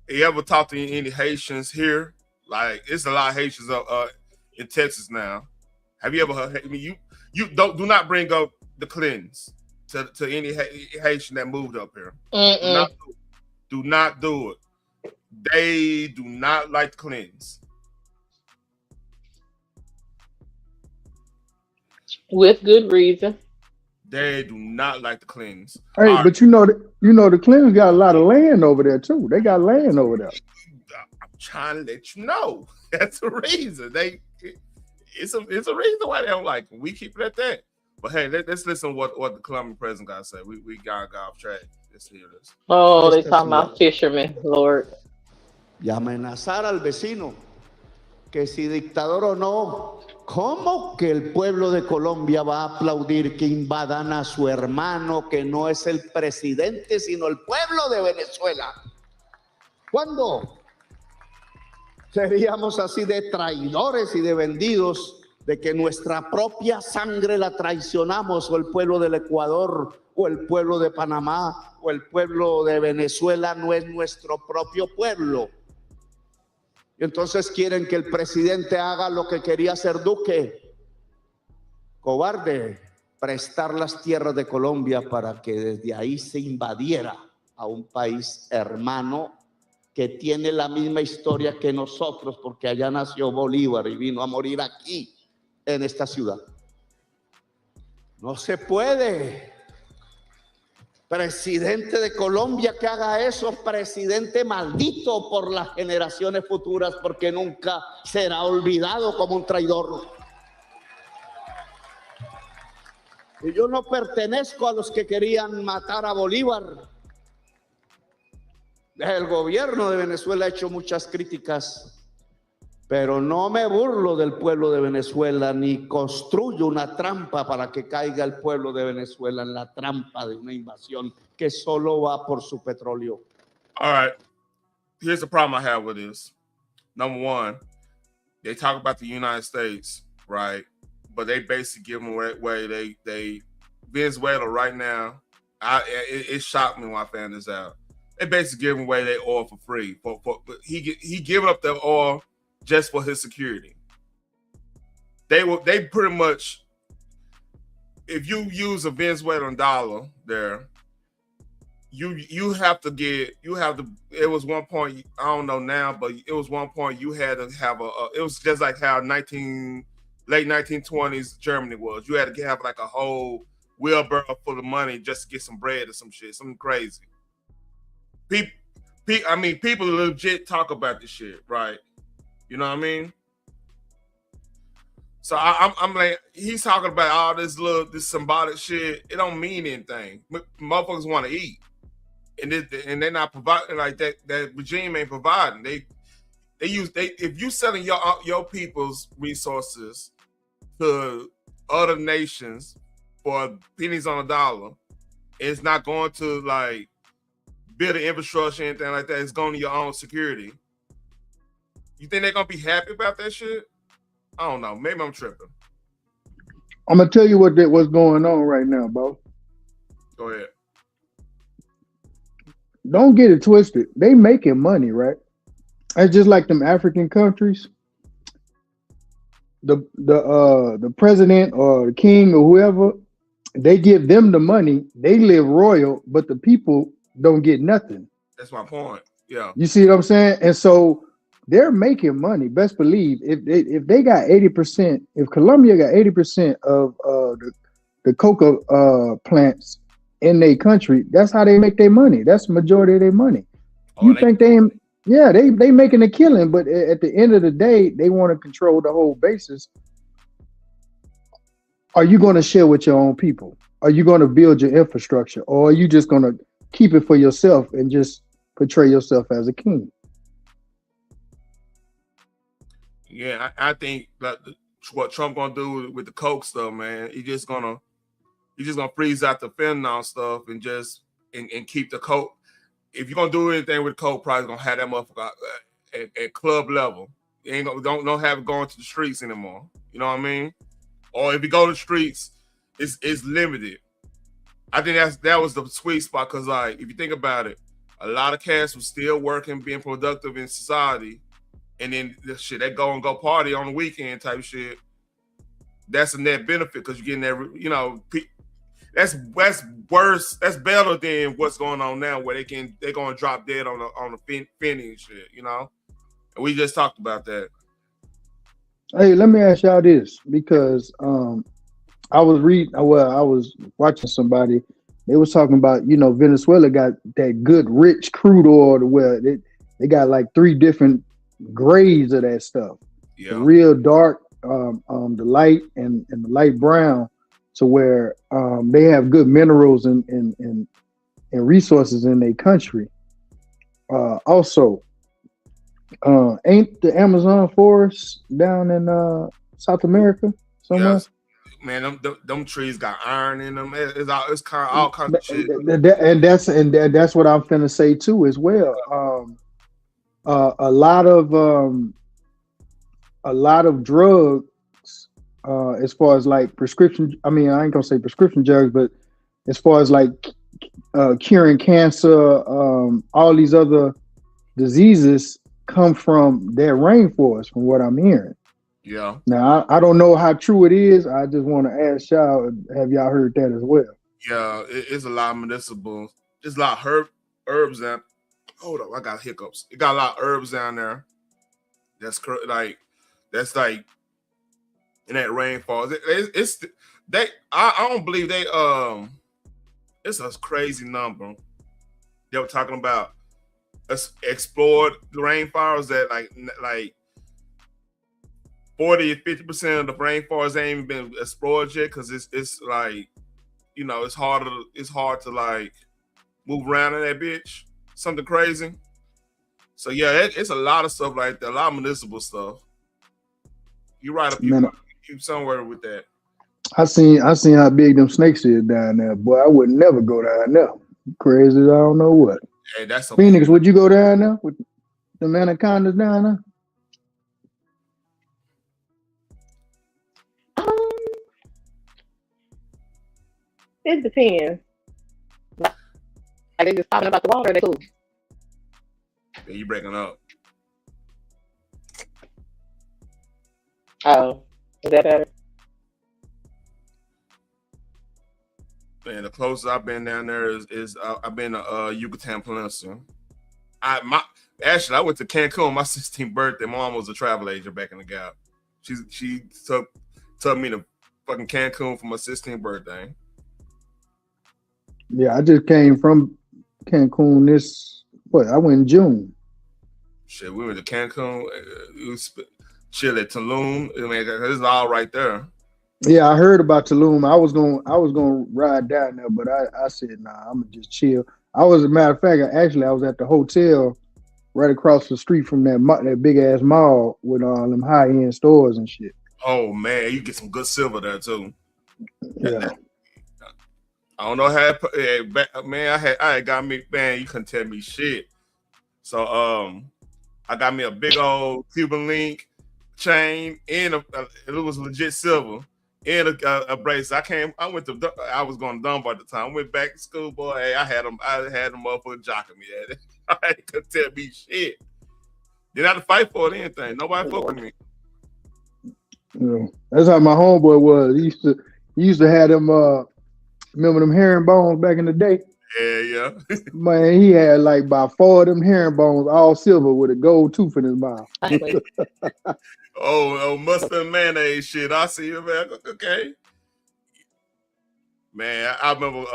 S1: You ever talk to any Haitians here? Like, it's a lot of Haitians in Texas now. Have you ever heard? I mean, you do not bring up the Clintons to any Haitian that moved up here. Do not do it. They do not like the Clintons.
S6: With good reason.
S1: They do not like the Clintons.
S4: Hey, but the Clintons got a lot of land over there too. They got land over there.
S1: I'm trying to let you know. That's the reason. It's a reason why they don't like them. We keep it at that. But hey, let's listen to what the Colombian president got to say. We got off track. Let's hear this.
S6: Oh, they talking about fishermen, Lord.
S3: Y amenazar al vecino que si dictador o no, ¿cómo que el pueblo de Colombia va a aplaudir que invadan a su hermano, que no es el presidente, sino el pueblo de Venezuela? ¿Cuándo seríamos así de traidores y de vendidos, de que nuestra propia sangre la traicionamos, o el pueblo del Ecuador, o el pueblo de Panamá, o el pueblo de Venezuela no es nuestro propio pueblo? Y entonces quieren que el presidente haga lo que quería hacer Duque, cobarde, prestar las tierras de Colombia para que desde ahí se invadiera a un país hermano que tiene la misma historia que nosotros, porque allá nació Bolívar y vino a morir aquí en esta ciudad. No se puede. Presidente de Colombia que haga eso, presidente maldito por las generaciones futuras, porque nunca será olvidado como un traidor. Y yo no pertenezco a los que querían matar a Bolívar. El gobierno de Venezuela ha hecho muchas críticas, pero no me burlo del pueblo de Venezuela, ni construyo una trampa para que caiga el pueblo de Venezuela en la trampa de una invasión que solo va por su petróleo.
S1: All right. Here's the problem I have with this. Number one, they talk about the United States, right? But they basically give them away. They Venezuela right now, it shocked me when I found this out. They basically giving away their oil for free. He giving up their oil just for his security. They pretty much, if you use a Venezuelan dollar there, you have to, it was one point, I don't know now, but it was one point you had to have it was just like how late 1920s Germany was. You had to have like a whole wheelbarrow full of money just to get some bread or some shit, something crazy. People legit talk about this shit, right? You know what I mean? So I'm like, he's talking about all this symbolic shit. It don't mean anything. Motherfuckers want to eat. and they're not providing like that. That regime ain't providing. If you selling your people's resources to other nations for pennies on a dollar, it's not going to like build an infrastructure, anything like that. It's going to your own security. You think they're gonna be happy about that shit? I don't know. Maybe I'm tripping.
S4: I'm gonna tell you what's going on right now, bro.
S1: Go ahead.
S4: Don't get it twisted. They making money, right? It's just like them African countries. The president or the king or whoever, they give them the money. They live royal, but the people don't get nothing.
S1: That's my point. Yeah.
S4: You see what I'm saying? And so they're making money. Best believe if they got 80%, if Colombia got 80% of the coca plants in their country, that's how they make their money. That's the majority of their money. You think they making a killing, but at the end of the day, they want to control the whole basis. Are you going to share with your own people? Are you going to build your infrastructure, or are you just going to keep it for yourself and just portray yourself as a king?
S1: Yeah, I think that what Trump gonna do with the coke stuff, man, he's just gonna freeze out the fentanyl stuff and just and keep the coke. If you're gonna do anything with coke, probably gonna have that motherfucker at club level. You ain't gonna don't have it going to the streets anymore. You know what I mean? Or if you go to the streets, it's limited. I think that was the sweet spot, because like if you think about it, a lot of cats was still working, being productive in society, and then the shit they go party on the weekend type shit. That's a net benefit because you're getting that, you know. That's worse. That's better than what's going on now, where they're gonna drop dead on the Finney and shit, you know. And we just talked about that.
S4: Hey, let me ask y'all this, because I was watching somebody. They was talking about, you know, Venezuela got that good rich crude oil where they got like 3 different grades of that stuff. Yeah. The real dark, the light, and the light brown, to where they have good minerals and resources in their country. Also, ain't the Amazon forest down in South America somewhere? Yes.
S1: Man, them trees got iron in them. It's kind of all kinds of shit.
S4: And that's what I'm finna say too as well. A lot of drugs, as far as like prescription. I mean, I ain't gonna say prescription drugs, but as far as like curing cancer, all these other diseases come from that rainforest, from what I'm hearing.
S1: Yeah.
S4: Now I don't know how true it is. I just want to ask y'all, have y'all heard that as well?
S1: Yeah, it's a lot of medicinal. There's a lot of herbs that. Hold up, I got hiccups. It got a lot of herbs down there. That's like in that rainforest. I don't believe they it's a crazy number. They were talking about explored the rainforests that like 40 to 50% of the rainforest ain't even been explored yet, because it's like, you know, it's hard to like move around in that bitch. Something crazy. So yeah, it's a lot of stuff like that, a lot of municipal stuff. You're right up you somewhere with that.
S4: I seen how big them snakes is down there. Boy, I would never go down there. Crazy, I don't know what.
S1: Hey, that's
S4: Phoenix, would you go down there with the anacondas down there?
S6: It depends. Are they just talking about the water? Or they cool?
S1: Yeah, you breaking up.
S6: Oh, is that better?
S1: Man, the closest I've been down there is I've been to Yucatan Peninsula. I went to Cancun on my 16th birthday. My mom was a travel agent back in the Gap. She took me to fucking Cancun for my 16th birthday.
S4: Yeah, I just came from Cancun I went in June.
S1: Shit, we went to Cancun. Chill at Tulum. I mean, it's all right there.
S4: Yeah, I heard about Tulum. I was gonna ride down there, but I said, nah, I'm gonna just chill. I was, a matter of fact, I was at the hotel right across the street from that big ass mall with all them high end stores and shit.
S1: Oh man, you get some good silver there too.
S4: Yeah.
S1: I don't know how, man. I had got me, man. You couldn't tell me shit. So I got me a big old Cuban link chain and it was legit silver and a bracelet. I was going to Dunbar at the time. I went back to school, boy. Hey, I had them motherfuckers jocking me at it. I couldn't tell me shit. Didn't have to fight for it or anything. Nobody fuck with me.
S4: Yeah. That's how my homeboy was. He used to have them. Remember them herringbones back in the day?
S1: Yeah.
S4: Man, he had like about 4 of them herringbones, all silver with a gold tooth in his mouth.
S1: Oh, mustard and mayonnaise shit. I see you, man. Okay. Man, I remember,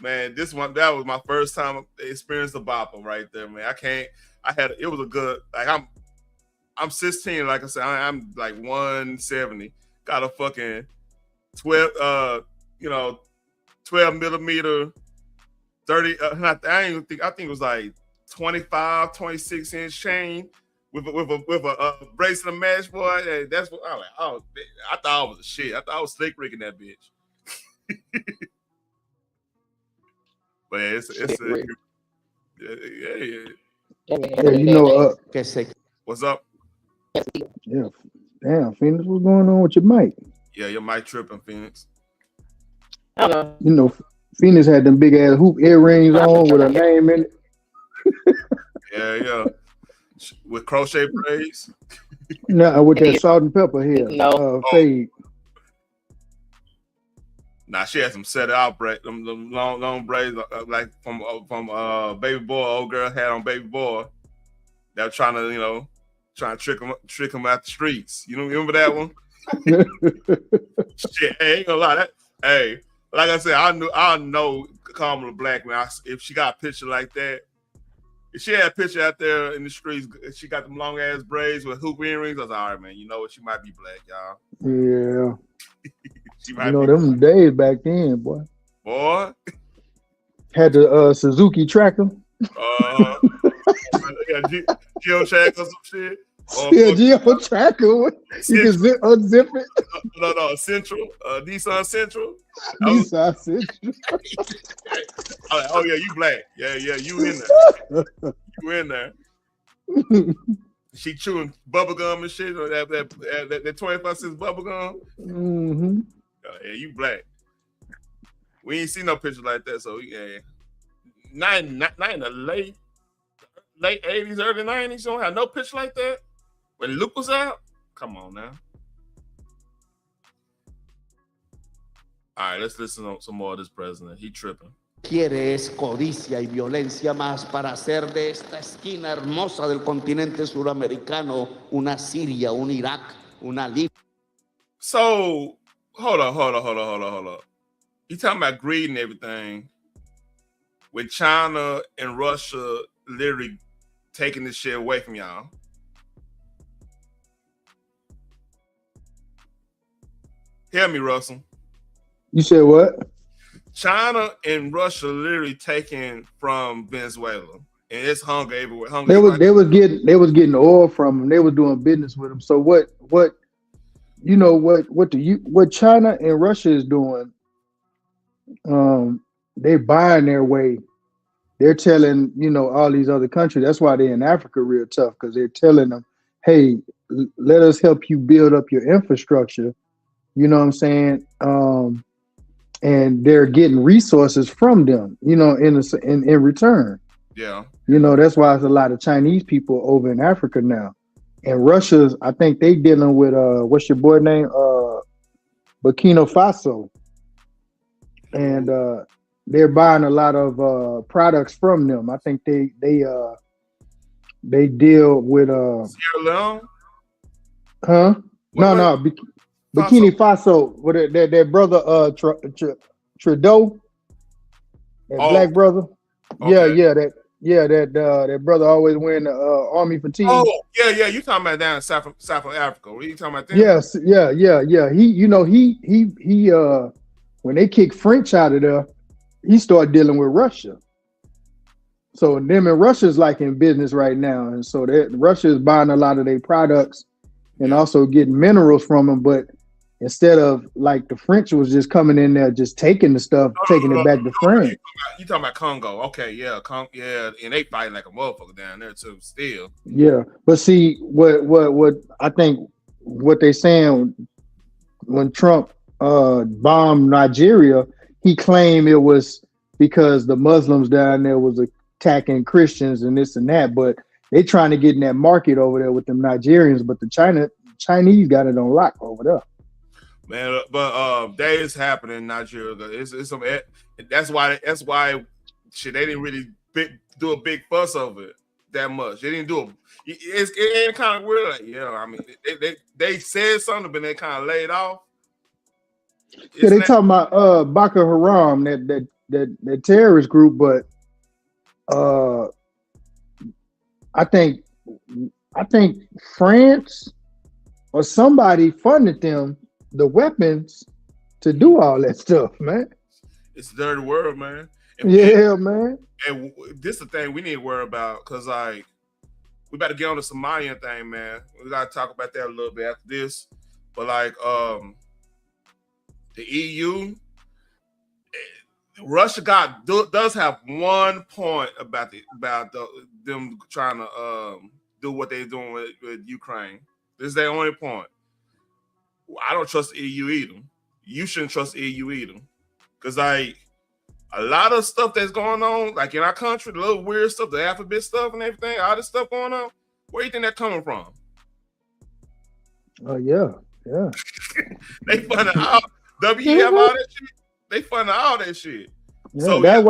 S1: man, that was my first time experience the bopper right there, man. It was a good, like, I'm 16, like I said, I'm like 170. Got a fucking 12 millimeter, 30, I think it was like 25, 26 inch chain with a bracelet and mesh, boy. Hey, that's what I was like. Oh, I thought I was a shit. I thought I was slick rigging that bitch. But
S4: Yeah, you know,
S1: what's up?
S4: Yeah. Damn, Phoenix, what's going on with your mic?
S1: Yeah, your mic tripping, Phoenix.
S6: Hello.
S4: You know, Phoenix had them big ass hoop earrings on with a name in it.
S1: Yeah. With crochet braids.
S4: No, with that salt and pepper hair. Fade.
S1: Nah, she had some set out braids, them long braids, like from Baby Boy. Old girl had on Baby Boy. They were trying to trick him out the streets. You don't remember that one? Shit, hey, ain't gonna lie. Hey, like I said, I know Kamala Black, man. If she got a picture like that, if she had a picture out there in the streets, she got them long ass braids with hoop earrings. I was like, all right, man. You know what? She might be black, y'all.
S4: Yeah.
S1: She might
S4: you know them days back then, boy.
S1: Boy.
S4: Had the Suzuki tracker.
S1: Yeah, Geo Tracker or some shit.
S4: Yeah, Geo Tracker. You can unzip it.
S1: No, Central. Nissan Central.
S4: Nissan Central.
S1: Oh yeah, you black. Yeah, you in there. You in there. She chewing bubble gum and shit. Or that 25 cents bubble gum.
S4: Mm-hmm.
S1: Yeah, you black. We ain't seen no picture like that. So yeah, not in the late 80s, early 90s. You don't have no picture like that. When Luke was out, come on now. All right, let's listen to some more of this president. He tripping.
S3: Quiere es codicia y violencia más para hacer de esta esquina hermosa del continente suramericano una Siria, un Irak, una Libia.
S1: So, hold on. You talking about greed and everything with China and Russia literally taking this shit away from y'all. Hear me, Russell.
S4: You said what?
S1: China and Russia literally taking from Venezuela, and it's hunger everywhere.
S4: They was getting oil from them. They was doing business with them. So what China and Russia is doing? They're buying their way. They're telling all these other countries. That's why they're in Africa real tough, because they're telling them, hey, let us help you build up your infrastructure. You know what I'm saying? And they're getting resources from them, in return. Yeah. That's why there's a lot of Chinese people over in Africa now. And Russia's, I think they dealing with what's your boy name? Burkina Faso. And they're buying a lot of products from them. I think they deal with
S1: Sierra Leone?
S4: Huh? No. Burkina Faso, with their brother Trudeau, that black brother. Okay. That brother always wearing the army fatigue.
S1: Oh, yeah. You talking about down in South Africa? What are you talking about? Them?
S4: Yes, yeah. He when they kicked French out of there, he started dealing with Russia. So them and Russia's like in business right now, and so that Russia is buying a lot of their products and also getting minerals from them. But instead of like the French was just coming in there, just taking the stuff, taking it back to France.
S1: You talking about Congo? Okay, yeah, and they fighting like a motherfucker down there too. Still,
S4: yeah. But see, what I think what they saying when Trump bombed Nigeria, he claimed it was because the Muslims down there was attacking Christians and this and that, but they trying to get in that market over there with them Nigerians, but the Chinese got it on lock over there.
S1: Man, but that is happening in Nigeria. It's some that's why shit they didn't really do a big fuss over it that much. They didn't do it ain't kind of weird. Like, yeah, I mean they said something, but they kind of laid off.
S4: Yeah, they talking about Boko Haram, that terrorist group, but I think France or somebody funded them the weapons to do all that stuff, man.
S1: It's a dirty world, man.
S4: Man.
S1: And this is the thing we need to worry about, because like we better get on the Somalian thing, man. We gotta talk about that a little bit after this. But like the EU, Russia does have one point about them trying to do what they're doing with Ukraine. This is their only point. I don't trust the EU either. You shouldn't trust the EU either, because like a lot of stuff that's going on, like in our country, the little weird stuff, the alphabet stuff and everything, all this stuff going on. Where do you think that coming from?
S4: Oh yeah.
S1: They funding all WEF, all that shit. They funding all that shit.
S4: Yeah, so that's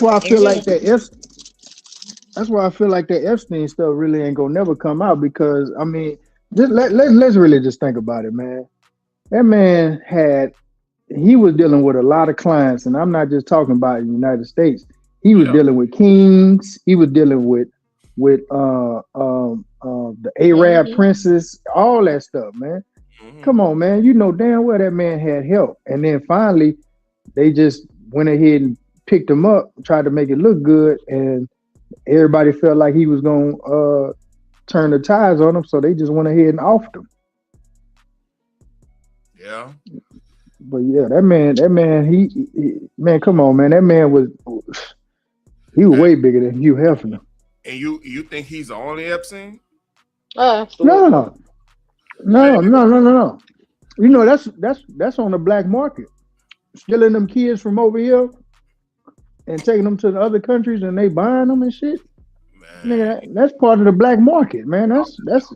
S4: why I feel like that's why I feel like that Epstein stuff really ain't gonna never come out, because I mean, let's really just think about it, man. That man he was dealing with a lot of clients, and I'm not just talking about the United States. He was dealing with kings. He was dealing with the Arab princes, all that stuff, man. Mm-hmm. Come on, man. You know damn well that man had help. And then finally, they just went ahead and picked him up, tried to make it look good, and everybody felt like he was going to turn the tides on him, so they just went ahead and offed him.
S1: Yeah.
S4: But yeah, that man, he come on, man. That man was way bigger than Hugh Hefner.
S1: And you think he's the only Epstein?
S6: Absolutely.
S4: No. You know, that's on the black market. Stealing them kids from over here and taking them to the other countries, and they buying them and shit. Man, nigga, that's part of the black market, man. That's.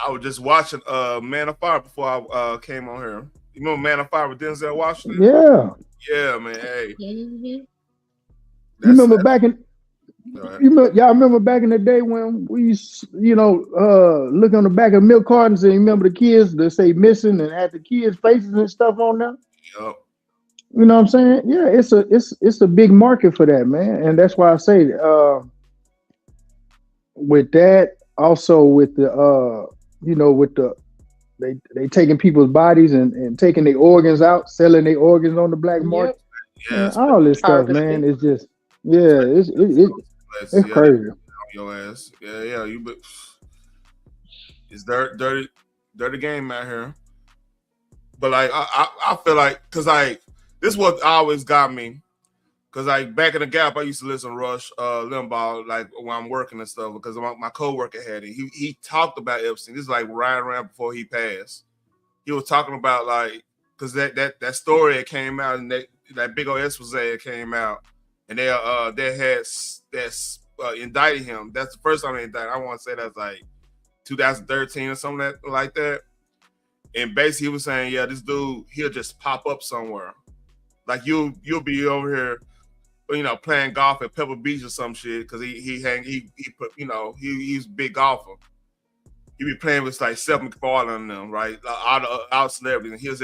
S1: I was just watching Man of Fire before I came on here. You remember Man of Fire with Denzel Washington?
S4: Yeah.
S1: Yeah, man. Hey.
S6: Mm-hmm.
S4: You remember back in. Y'all remember back in the day when we used, look on the back of milk cartons and remember the kids that say missing and had the kids' faces and stuff on them?
S1: Yep.
S4: You know what I'm saying? Yeah, it's a big market for that, man. And that's why I say with that, also with the they taking people's bodies and taking their organs out, selling their organs on the black market.
S1: Yeah,
S4: all this stuff, man. It's just it's crazy.
S1: Your ass. Yeah. It's dirty game out here. But like I feel like, cause like this is what always got me. Cause like back in the Gap, I used to listen to Rush Limbaugh, like when I'm working and stuff, because my coworker had it. He talked about Epstein. This is like right around before he passed. He was talking about like, cause that story that came out, and that big old expose that came out, and they had indicted him. That's the first time they indicted. I want to say that's like 2013 or something like that. And basically he was saying, yeah, this dude, he'll just pop up somewhere. Like you'll be over here, playing golf at Pebble Beach or some shit, because he's a big golfer. He be playing with like Seth MacFarlane and them, right? All celebrities, and here's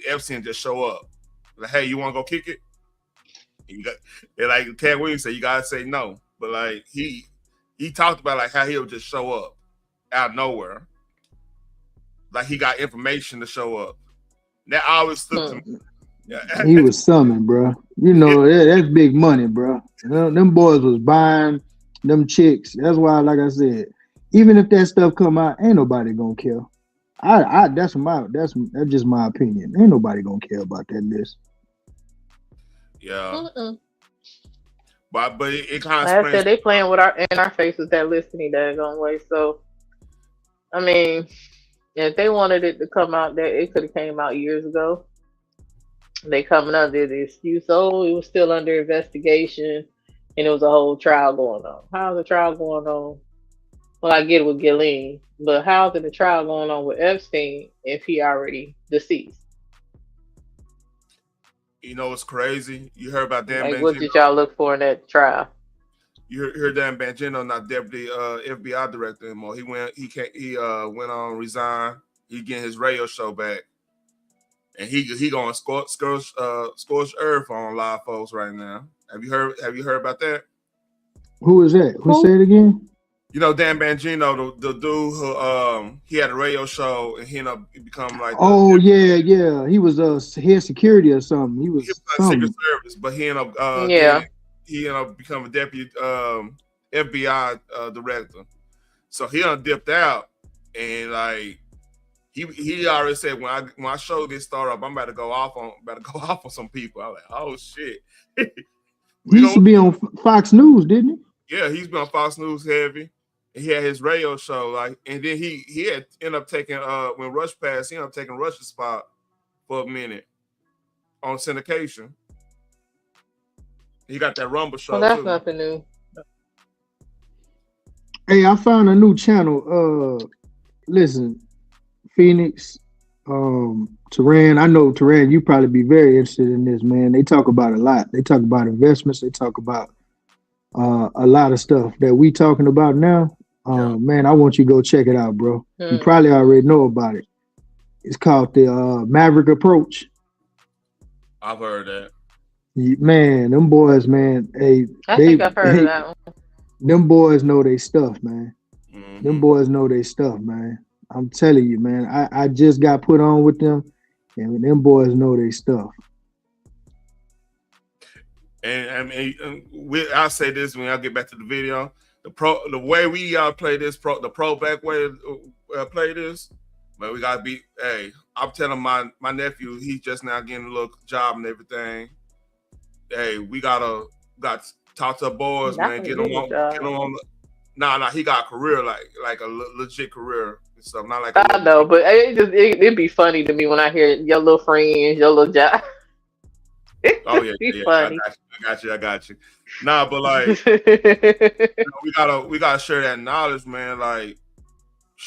S1: Epstein just show up. Like, hey, you want to go kick it? And like Cat Williams said, you gotta say no. But like he talked about like how he'll just show up out of nowhere. Like he got information to show up. That always stood to me. Yeah.
S4: He was summoned, bro. You know, that's big money, bro. Them boys was buying them chicks. That's why, like I said, even if that stuff come out, ain't nobody gonna care. That's just my opinion. Ain't nobody gonna care about that list.
S1: Yeah. But it kind of
S6: like I said, they playing with our faces that listening daggone way. So I mean, if they wanted it to come out, that it could have came out years ago. They coming under the excuse, oh, it was still under investigation, and it was a whole trial going on. How's the trial going on? Well, I get it with Ghislaine, but how's the trial going on with Epstein if he already deceased?
S1: You know what's crazy? You heard about Dan
S6: Like,
S1: Bongino?
S6: what did y'all look for in that trial?
S1: You heard Dan Bongino, not deputy FBI director anymore. He went on resign. He getting his radio show back, and he going scorch earth on live folks right now. Have you heard about that?
S4: Who is that? Who said it again?
S1: You know Dan Bongino, the dude who he had a radio show and he ended up becoming like
S4: yeah. He was head security or something. He was
S1: Secret Service, but he ended up he ended up becoming a deputy FBI director. So he dipped out, and like he already said when I show this startup, I'm about to go off on some people. I was like, oh shit.
S4: He used to be on Fox News, didn't he?
S1: Yeah, he's been on Fox News heavy. He had his radio show, like, and then he had ended up taking when Rush passed, he ended up taking Rush's spot for a minute on syndication. He got that Rumble show.
S6: Well, that's nothing new.
S4: Hey, I found a new channel. Listen, Phoenix, Teran. I know Teran, you probably be very interested in this, man. They talk about a lot. They talk about investments. They talk about a lot of stuff that we talking about now. Man, I want you to go check it out, bro. You probably already know about it. It's called the Maverick Approach.
S1: I've heard that.
S4: Man, them boys, man. Hey,
S6: I think I've heard of that one.
S4: Them boys know they stuff, man.
S1: Mm-hmm.
S4: Them boys know they stuff, man. I'm telling you, man. I just got put on with them, and them boys know they stuff.
S1: And I mean, I'll say this when I get back to the video. The way we play this the pro back way play this, but we gotta be. Hey, I'm telling my nephew, he's just now getting a little job and everything. Hey, we gotta talk to the boys, man. Get them on. Nah, he got a career like a legit career and stuff. Not like
S6: I know, but it'd be funny to me when I hear your little friends, your little job.
S1: Oh yeah, funny. I got you. Nah, but like we gotta share that knowledge, man. Like,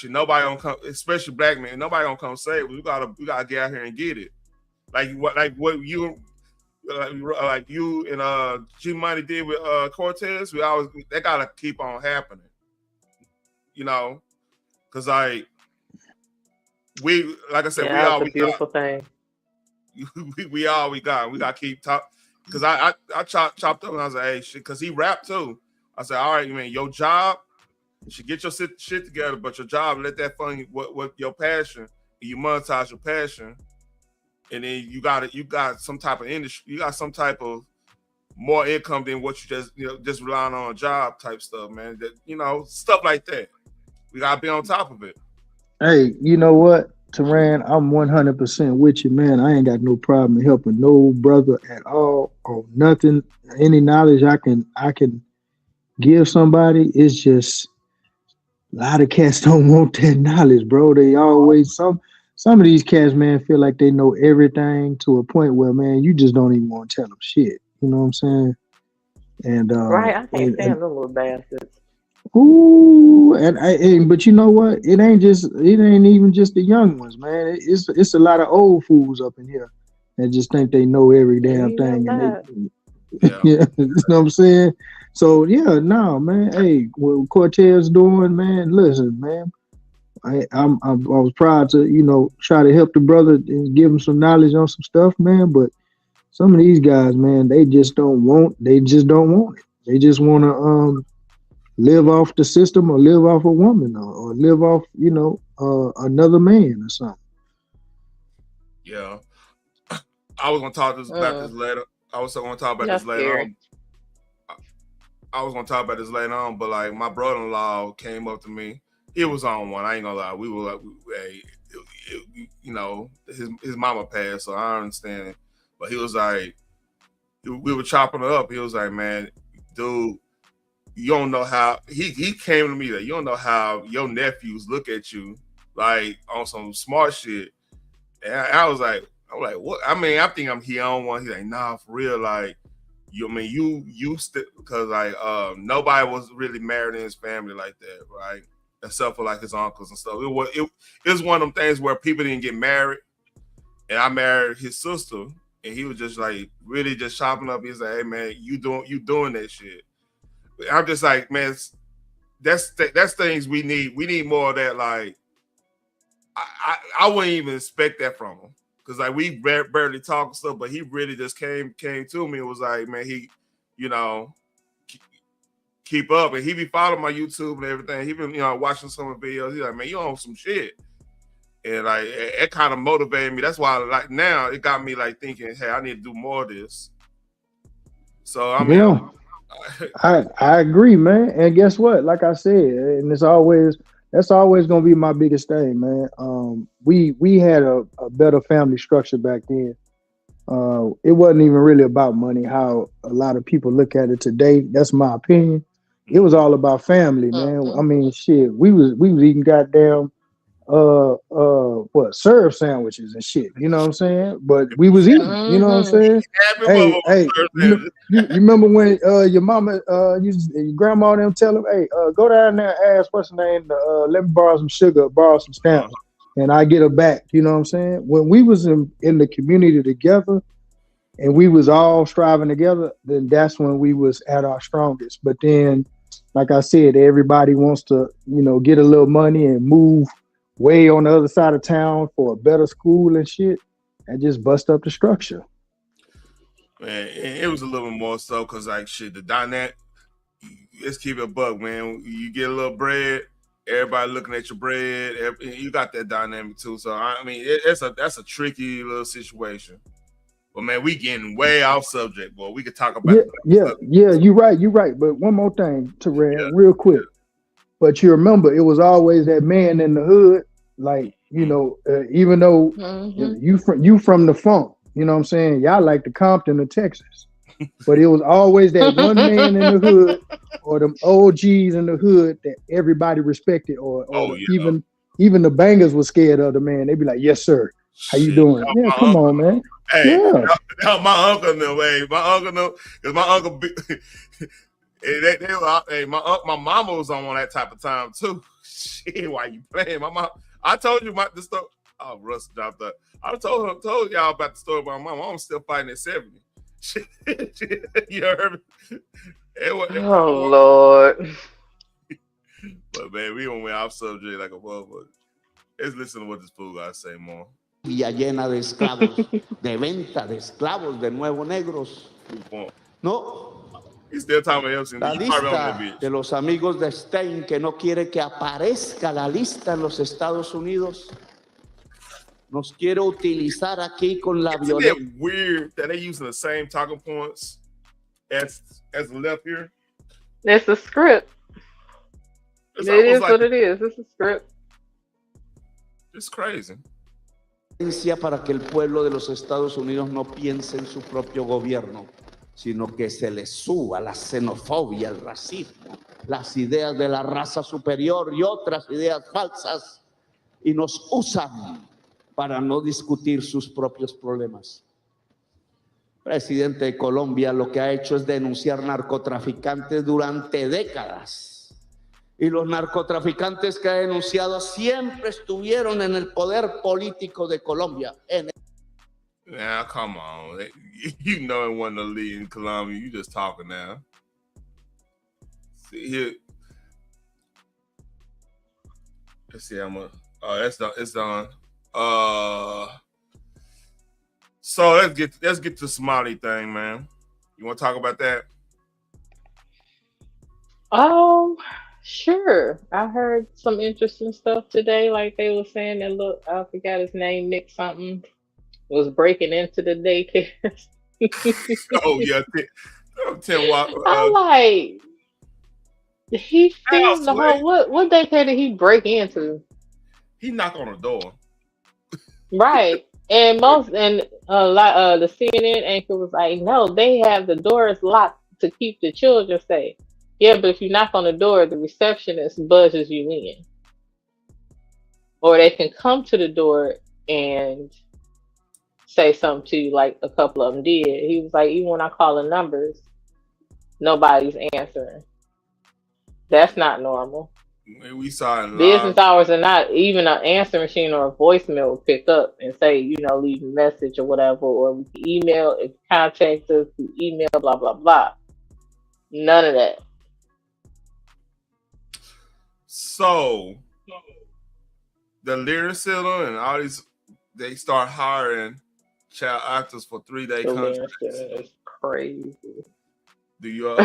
S1: nobody gonna come, especially black men. Nobody gonna come save us. We gotta get out here and get it. Like what you and G Money did with Cortez. That gotta keep on happening. You know, because like I said, we all we
S6: beautiful thing.
S1: we all we got. We got to keep talking. Because I chopped up and I was like, hey, shit, because he rapped too. I said, all right, man, your job, you should get your shit together, but your job, let that fund what your passion, and you monetize your passion, and then you got some type of industry, you got some type of more income than what you just relying on a job type stuff, man. That stuff like that. We gotta be on top of it.
S4: Hey, you know what? Teran, I'm 100% with you, man. I ain't got no problem helping no brother at all or nothing. Any knowledge I can give somebody. It's just a lot of cats don't want that knowledge, bro. They always some of these cats, man, feel like they know everything to a point where, man, you just don't even want to tell them shit. You know what I'm saying? And
S6: right, I can't stand them little bastards.
S4: Ooh, but you know what? It ain't even just the young ones, man. It's a lot of old fools up in here that just think they know every damn thing. And you know what I'm saying? So yeah, no, man. Hey, what Cortez doing, man? Listen, man. I was proud to try to help the brother and give him some knowledge on some stuff, man. But some of these guys, man, they just don't want it. They just want to live off the system or live off a woman or live off, another man or something.
S1: Yeah. I was gonna talk about this later. I was gonna talk about this later on. I was gonna talk about this later on, but like my brother-in-law came up to me. He was on one. I ain't gonna lie. We were like, you know, his mama passed, so I understand it. But he was like, we were chopping it up. He was like, man, dude, you don't know how. He came to me like, you don't know how your nephews look at you like on some smart shit. And I was like, what? I mean, I think I'm here on one. He's like, nah, for real, like. You used to, because like nobody was really married in his family like that, right? Except for like his uncles and stuff. It was one of them things where people didn't get married, and I married his sister, and he was just like really just chopping up. He's like, hey man, you doing that shit. I'm just like, man, that's things we need. We need more of that. Like I wouldn't even expect that from him. Cause like we barely talk and stuff, but he really just came to me and was like, man, he, you know, keep up, and he be following my YouTube and everything. He been, you know, watching some of the videos. He's like, man, you on some shit, and like it kind of motivated me. That's why, like now, it got me like thinking, hey, I need to do more of this. So I mean,
S4: yeah, I agree, man. And guess what? Like I said, and that's always gonna be my biggest thing, man. We had a better family structure back then. It wasn't even really about money, how a lot of people look at it today. That's my opinion. It was all about family, man. I mean, shit, we was eating goddamn serve sandwiches and shit, you know what I'm saying? But we was eating, you know what I'm saying? Hey, you remember when your mama your grandma them tell them, hey, go down there and ask what's her name, let me borrow some sugar, borrow some stamps, and I get her back, you know what I'm saying? When we was in the community together and we was all striving together, then that's when we was at our strongest. But then, like I said, everybody wants to, you know, get a little money and move way on the other side of town for a better school and shit, and just bust up the structure.
S1: Man, it was a little more so because like shit, the dynamic. Let's keep it a buck, man. You get a little bread, everybody looking at your bread. You got that dynamic too. So I mean, that's a tricky little situation. But man, we getting way off subject, boy. We could talk about
S4: yeah. You're right. But one more thing, Terrell, real quick. But you remember, it was always that man in the hood, like, you know, even though you from the funk, you know what I'm saying? Y'all like the Compton of Texas. But it was always that one man in the hood or them OGs in the hood that everybody respected, or even the bangers was scared of the man. They'd be like, yes, sir. How you doing? Yeah, come on, man.
S1: Hey, my uncle knew, because my uncle my mama was on that type of time too. Shit, why you playing? My mom, I told you the story. Oh, Russ dropped that. I told y'all about the story about my mom. I'm still fighting at 70. You heard me?
S6: Oh Lord.
S1: But man, we went off subject like a motherfucker. Let's listen to what this fool got to say more.
S3: Villa llena de esclavos, de venta de esclavos, de nuevo negros. No. La lista de los amigos de Stein que no quiere que aparezca la lista en los Estados Unidos nos quiere utilizar aquí con la violencia.
S1: Isn't it weird that they using the same talking points as the left here?
S6: It's a script. It is like, what it is. It's a script.
S1: It's crazy.
S3: Para que el pueblo de los Estados Unidos no piense en su propio gobierno, sino que se les suba la xenofobia, el racismo, las ideas de la raza superior y otras ideas falsas, y nos usan para no discutir sus propios problemas. El presidente de Colombia lo que ha hecho es denunciar narcotraficantes durante décadas. Y los narcotraficantes que ha denunciado siempre estuvieron en el poder político de Colombia.
S1: Now, come on. You know it wasn't a lead in Colombia. You just talking now. See here. Let's see how much. Oh, that's done. It's done. So let's get to the Somali thing, man. You want to talk about that?
S6: Sure. I heard some interesting stuff today. Like they were saying that, look, I forgot his name, Nick something. was breaking into the daycare.
S1: Oh yeah, 10 walk.
S6: I'm like, he filmed the
S1: Wait.
S6: whole. What daycare did he break into?
S1: He knocked on the door.
S6: Right. And the CNN anchor was like, no, they have the doors locked to keep the children safe. Yeah, but if you knock on the door, the receptionist buzzes you in. Or they can come to the door and say something to you like a couple of them did. He was like, even when I call the numbers, nobody's answering. That's not normal.
S1: We saw it live.
S6: Business hours are not even an answer machine or a voicemail will pick up and say, leave a message or whatever, or we can email, if contact us through email, blah, blah, blah. None of that.
S1: So the Lyric Center and all these, they start hiring child actors for 3-day contracts.
S6: It's crazy.
S1: Do you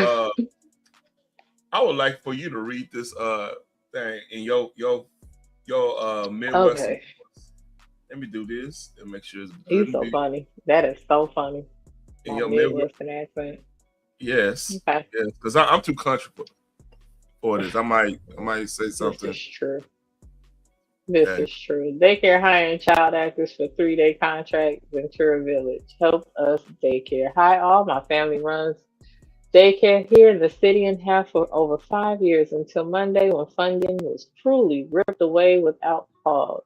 S1: I would like for you to read this thing in your Midwest.
S6: Okay.
S1: Let me do this and make sure it's
S6: good. He's so funny. That is so funny.
S1: In your
S6: Midwestern accent.
S1: Yes.
S6: Okay.
S1: Yes, because I'm too country for this. I might say something.
S6: This is true. This is true. Daycare hiring child actors for 3-day contract, Ventura Village. Help us daycare. Hi, all. My family runs daycare here in the city and have for over 5 years until Monday when funding was truly ripped away without pause.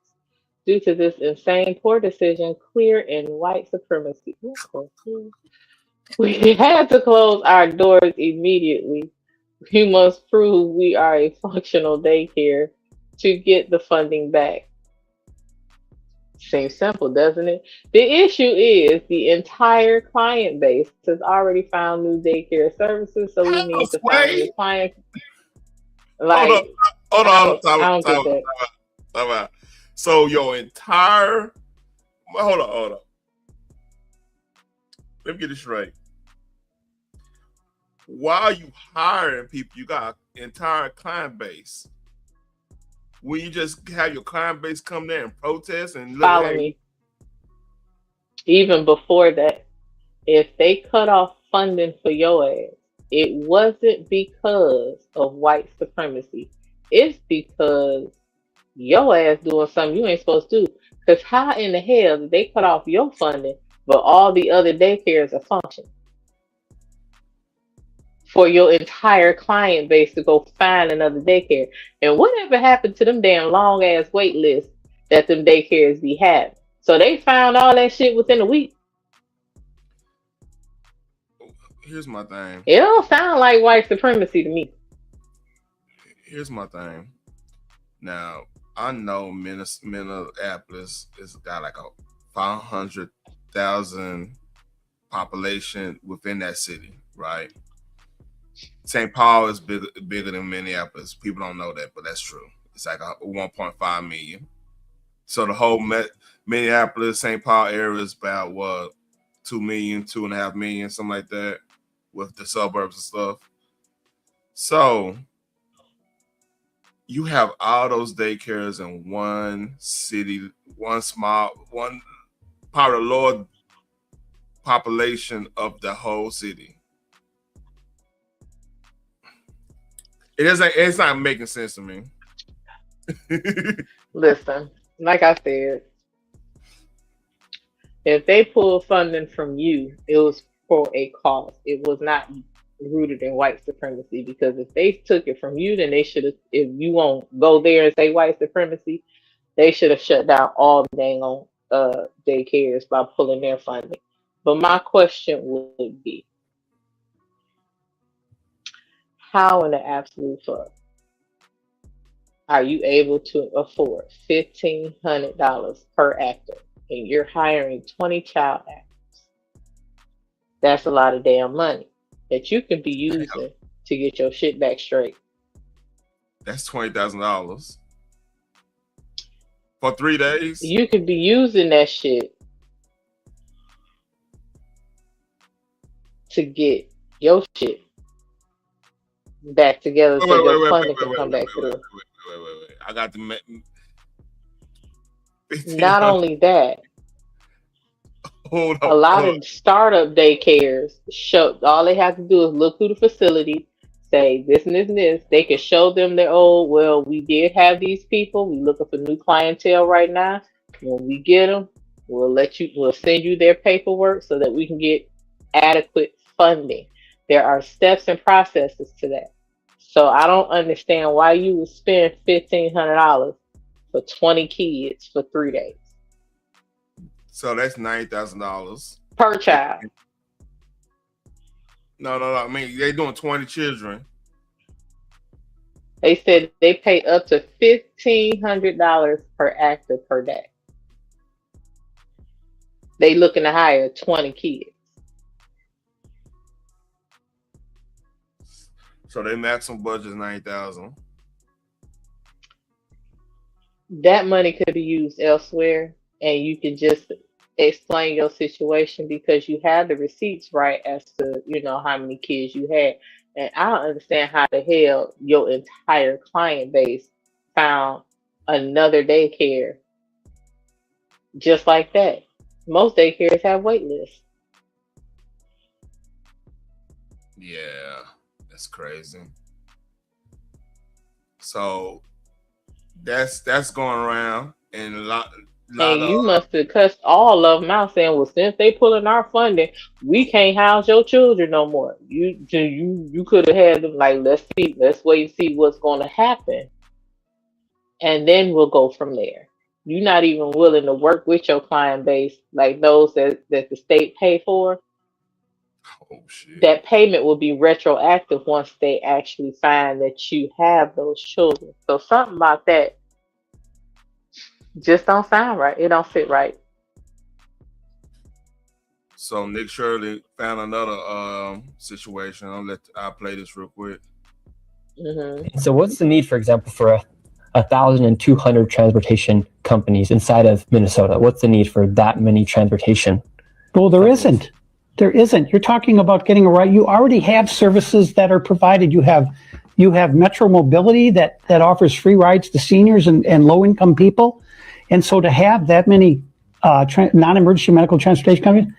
S6: Due to this insane poor decision, clear and white supremacy. We had to close our doors immediately. We must prove we are a functional daycare to get the funding back. Seems simple, doesn't it? The issue is the entire client base has already found new daycare services, so we need to find new clients. Like,
S1: hold on.
S6: I don't get
S1: that. So your entire, hold on. Let me get this straight. While you hiring people, you got an entire client base. Will you just have your client base come there and protest and
S6: follow me? Even before that, if they cut off funding for your ass, it wasn't because of white supremacy. It's because your ass doing something you ain't supposed to do. Because how in the hell did they cut off your funding, but all the other daycares are functioning? For your entire client base to go find another daycare. And whatever happened to them damn long ass wait lists that them daycares be having? So they found all that shit within a week.
S1: Here's my thing.
S6: It don't sound like white supremacy to me.
S1: Here's my thing. Now, I know Minneapolis has got like a 500,000 population within that city, right? St. Paul is bigger than Minneapolis. People don't know that, but that's true. It's like 1.5 million. So the whole Minneapolis, St. Paul area is about 2 million, 2.5 million, something like that, with the suburbs and stuff. So you have all those daycares in one city, one part of the lower population of the whole city. It's not making sense to me.
S6: Listen, like I said, if they pulled funding from you, it was for a cause. It was not rooted in white supremacy, because if they took it from you, then they should have, if you won't go there and say white supremacy, they should have shut down all the dang on daycares by pulling their funding. But my question would be, how in the absolute fuck are you able to afford $1,500 per actor and you're hiring 20 child actors? That's a lot of damn money that you can be using to get your shit back straight.
S1: That's $20,000 for 3 days.
S6: You could be using that shit to get your shit back together so your funding can come back through.
S1: Wait. I got the.
S6: Not only that,
S1: Hold
S6: A
S1: on.
S6: lot of startup daycares show all they have to do is look through the facility, say this and this and this. They can show them their old, well, we did have these people. We looking for new clientele right now. When we get them, we'll send you their paperwork so that we can get adequate funding. There are steps and processes to that. So I don't understand why you would spend $1,500 for 20 kids for 3 days
S1: So that's $90,000
S6: per child.
S1: No. I mean, they doing 20 children.
S6: They said they pay up to $1,500 per actor per day. They looking to hire 20 kids.
S1: So their maximum budget is $90,000.
S6: That money could be used elsewhere, and you can just explain your situation because you have the receipts right as to how many kids you had. And I don't understand how the hell your entire client base found another daycare just like that. Most daycares have wait lists.
S1: Yeah, that's crazy. So that's going around, and a lot
S6: And
S1: of
S6: you must have cussed all of them out saying, well, since they pulling our funding, we can't house your children no more. You could have had them like, let's wait and see what's going to happen. And then we'll go from there. You're not even willing to work with your client base, like those that the state pay for.
S1: oh shit.
S6: That payment will be retroactive once they actually find that you have those children. So something about that just don't sound right. It don't fit right.
S1: So Nick Shirley found another situation. I'll play this real quick.
S6: Mm-hmm.
S7: So what's the need, for example, for 1,200 transportation companies inside of Minnesota? What's the need for that many transportation?
S8: Well, there isn't. There isn't. You're talking about getting a right. You already have services that are provided. You have Metro Mobility that offers free rides to seniors and low-income people. And so to have that many non-emergency medical transportation companies,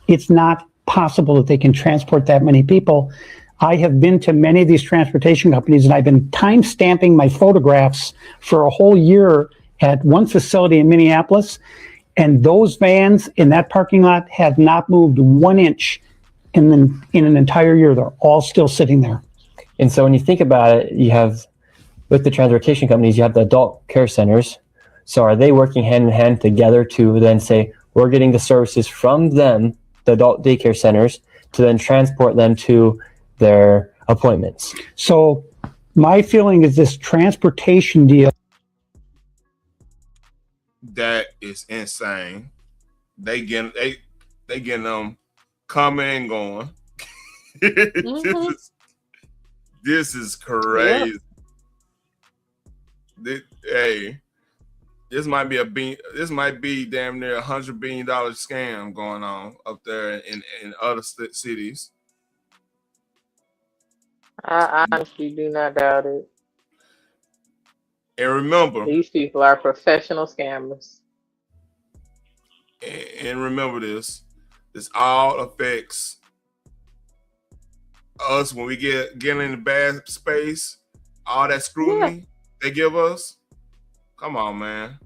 S8: it's not possible that they can transport that many people. I have been to many of these transportation companies, and I've been time-stamping my photographs for a whole year at one facility in Minneapolis, and those vans in that parking lot have not moved 1 inch in an entire year. They're all still sitting there.
S7: And so when you think about it, you have, with the transportation companies, you have the adult care centers. So are they working hand in hand together to then say, we're getting the services from them, the adult daycare centers, to then transport them to their appointments?
S8: So my feeling is this transportation deal.
S1: That is insane. They getting them coming and going.
S6: Mm-hmm.
S1: This is crazy. Yep. This might be damn near $100 billion scam going on up there in other cities.
S6: I honestly do not doubt it.
S1: And remember,
S6: These people are professional scammers.
S1: And remember this all affects us when we get in the bad space. All that scrutiny they give us. Come on, man.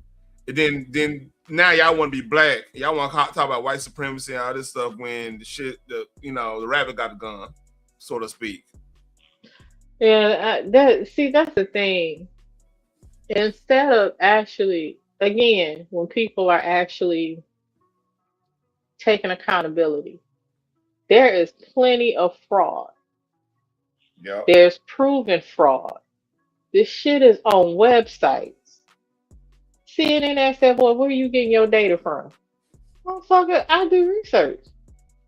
S1: And then now y'all want to be black. Y'all want to talk about white supremacy and all this stuff when the rabbit got a gun, so to speak.
S6: Yeah, that's the thing. Instead of actually, again, when people are actually taking accountability, there is plenty of fraud.
S1: Yep.
S6: There's proven fraud. This shit is on websites. CNN said, well, where are you getting your data from? Motherfucker, I do research.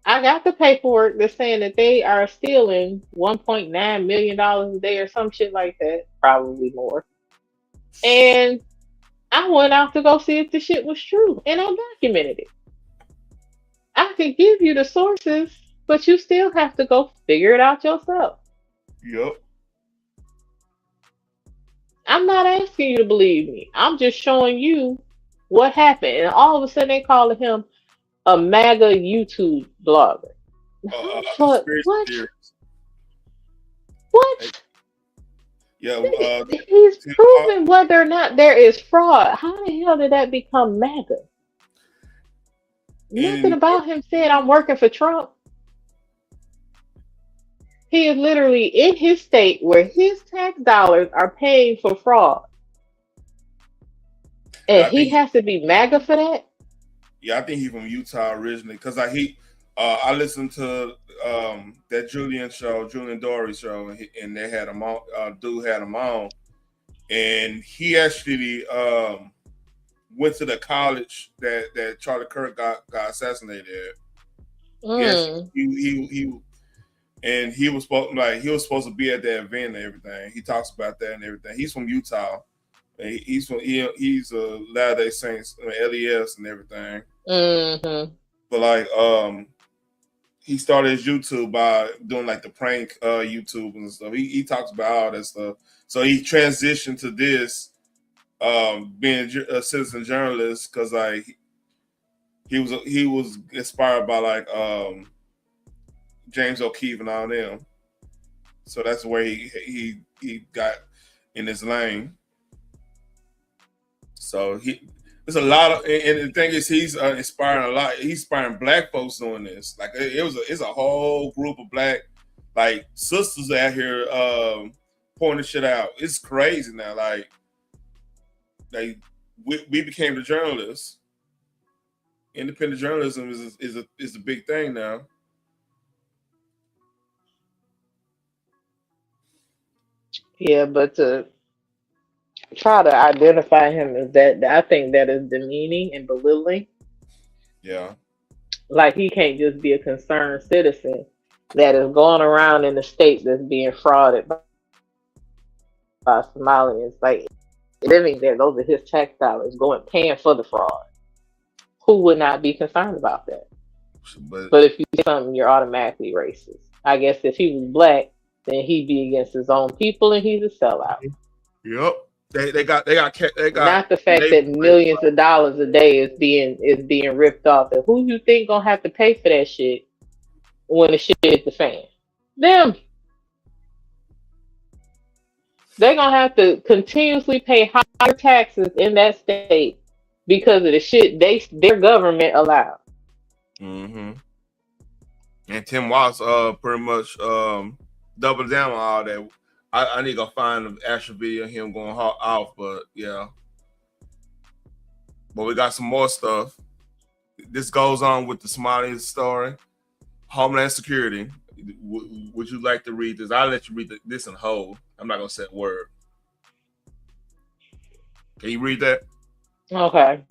S6: I got the paperwork that's saying that they are stealing $1.9 million a day or some shit like that, probably more. And I went out to go see if the shit was true, and I documented it. I can give you the sources, but you still have to go figure it out yourself.
S1: Yep.
S6: I'm not asking you to believe me. I'm just showing you what happened. And all of a sudden they calling him a MAGA YouTube blogger. What?
S1: Theories.
S6: What?
S1: Yeah,
S6: He's proven whether or not there is fraud. How the hell did that become MAGA? Nothing about him saying I'm working for Trump. He is literally in his state where his tax dollars are paying for fraud. And he has to be MAGA for that?
S1: Yeah, I think he's from Utah originally because I listened to that Julian Dory show, and they had him on. Dude had him on, and he actually went to the college that Charlie Kirk got assassinated at. Yes, he was supposed to be at that event and everything. He talks about that and everything. He's from Utah. He's a Latter-day Saints, LES and everything.
S6: Mm-hmm.
S1: But he started his YouTube by doing like the prank YouTube and stuff. He talks about all that stuff. So he transitioned to this being a citizen journalist because he was inspired by James O'Keefe and all them. So that's where he got in his lane. So there's a lot of, and the thing is, he's inspiring a lot. He's inspiring Black folks doing this. Like it's a whole group of Black sisters out here pointing shit out. It's crazy now. We became the journalists. Independent journalism is a big thing now.
S6: Yeah, but to try to identify him as that, I think that is demeaning and belittling.
S1: Yeah. Like
S6: he can't just be a concerned citizen that is going around in the state that's being frauded by Somalians. Living there, those are his tax dollars paying for the fraud. Who would not be concerned about that? But if you do something, you're automatically racist. I guess if he was Black, then he'd be against his own people and he's a sellout.
S1: Yep. They got
S6: not the fact that millions of dollars a day is being ripped off. And who you think gonna have to pay for that shit when the shit hits the fan? Them. They're gonna have to continuously pay higher taxes in that state because of the shit their government allowed.
S1: Mm-hmm. And Tim Walz pretty much doubled down on all that. I need to go find an actual video of him going off, but yeah. But we got some more stuff. This goes on with the Somalians story. Homeland Security. Would you like to read this? I'll let you read this in whole. I'm not going to say a word. Can you read that?
S6: Okay.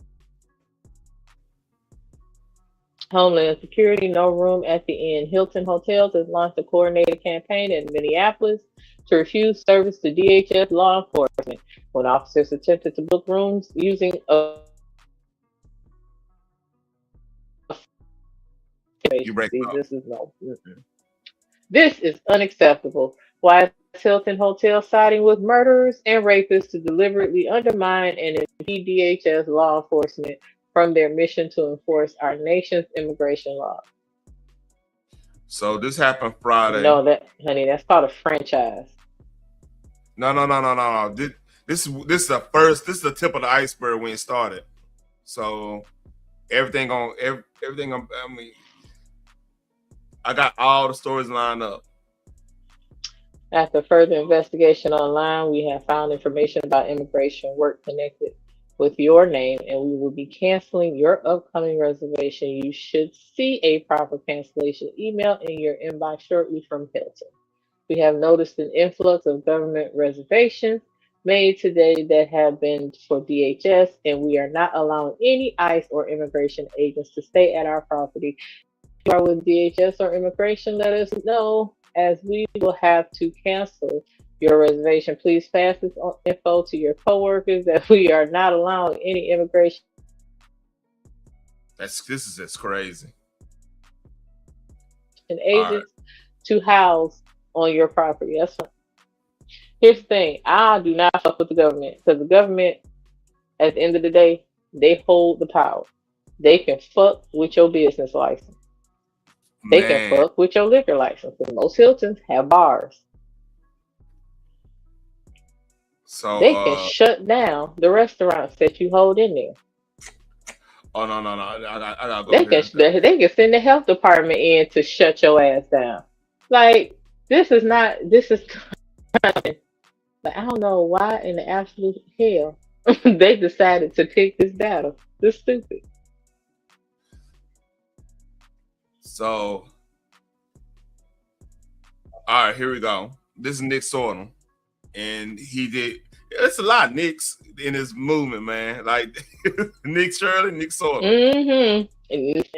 S6: Homeland Security, no room at the Inn. Hilton Hotels has launched a coordinated campaign in Minneapolis to refuse service to DHS law enforcement when officers attempted to book rooms using a This is unacceptable. Why is Hilton Hotel siding with murderers and rapists to deliberately undermine and impede DHS law enforcement from their mission to enforce our nation's immigration law?
S1: So this happened Friday.
S6: No, that's called a franchise.
S1: No. This is the first. This is the tip of the iceberg when it started. So everything. I mean, I got all the stories lined up.
S6: After further investigation online, we have found information about immigration work connected with your name, and we will be canceling your upcoming reservation. You should see a proper cancellation email in your inbox shortly from Hilton. We have noticed an influx of government reservations made today that have been for DHS, and we are not allowing any ICE or immigration agents to stay at our property. If you are with DHS or immigration, let us know, as we will have to cancel your reservation. Please pass this info to your coworkers that we are not allowing any immigration.
S1: This is just crazy.
S6: And agents to house on your property. That's fine. Here's the thing. I do not fuck with the government because the government, at the end of the day, they hold the power. They can fuck with your business license. They can
S1: Man.
S6: fuck with your liquor license. Because most Hiltons have bars.
S1: So
S6: They can shut down the restaurants that you hold in there.
S1: oh no. I gotta go
S6: They can send the health department in to shut your ass down. Like, this is like, I don't know why in the absolute hell they decided to pick this battle. This is stupid.
S1: So all right, here we go. This is Nick Sortum. And he did. It's a lot of Nicks in his movement, man. Like Nick Shirley, Nick Sortum.
S6: Mm-hmm.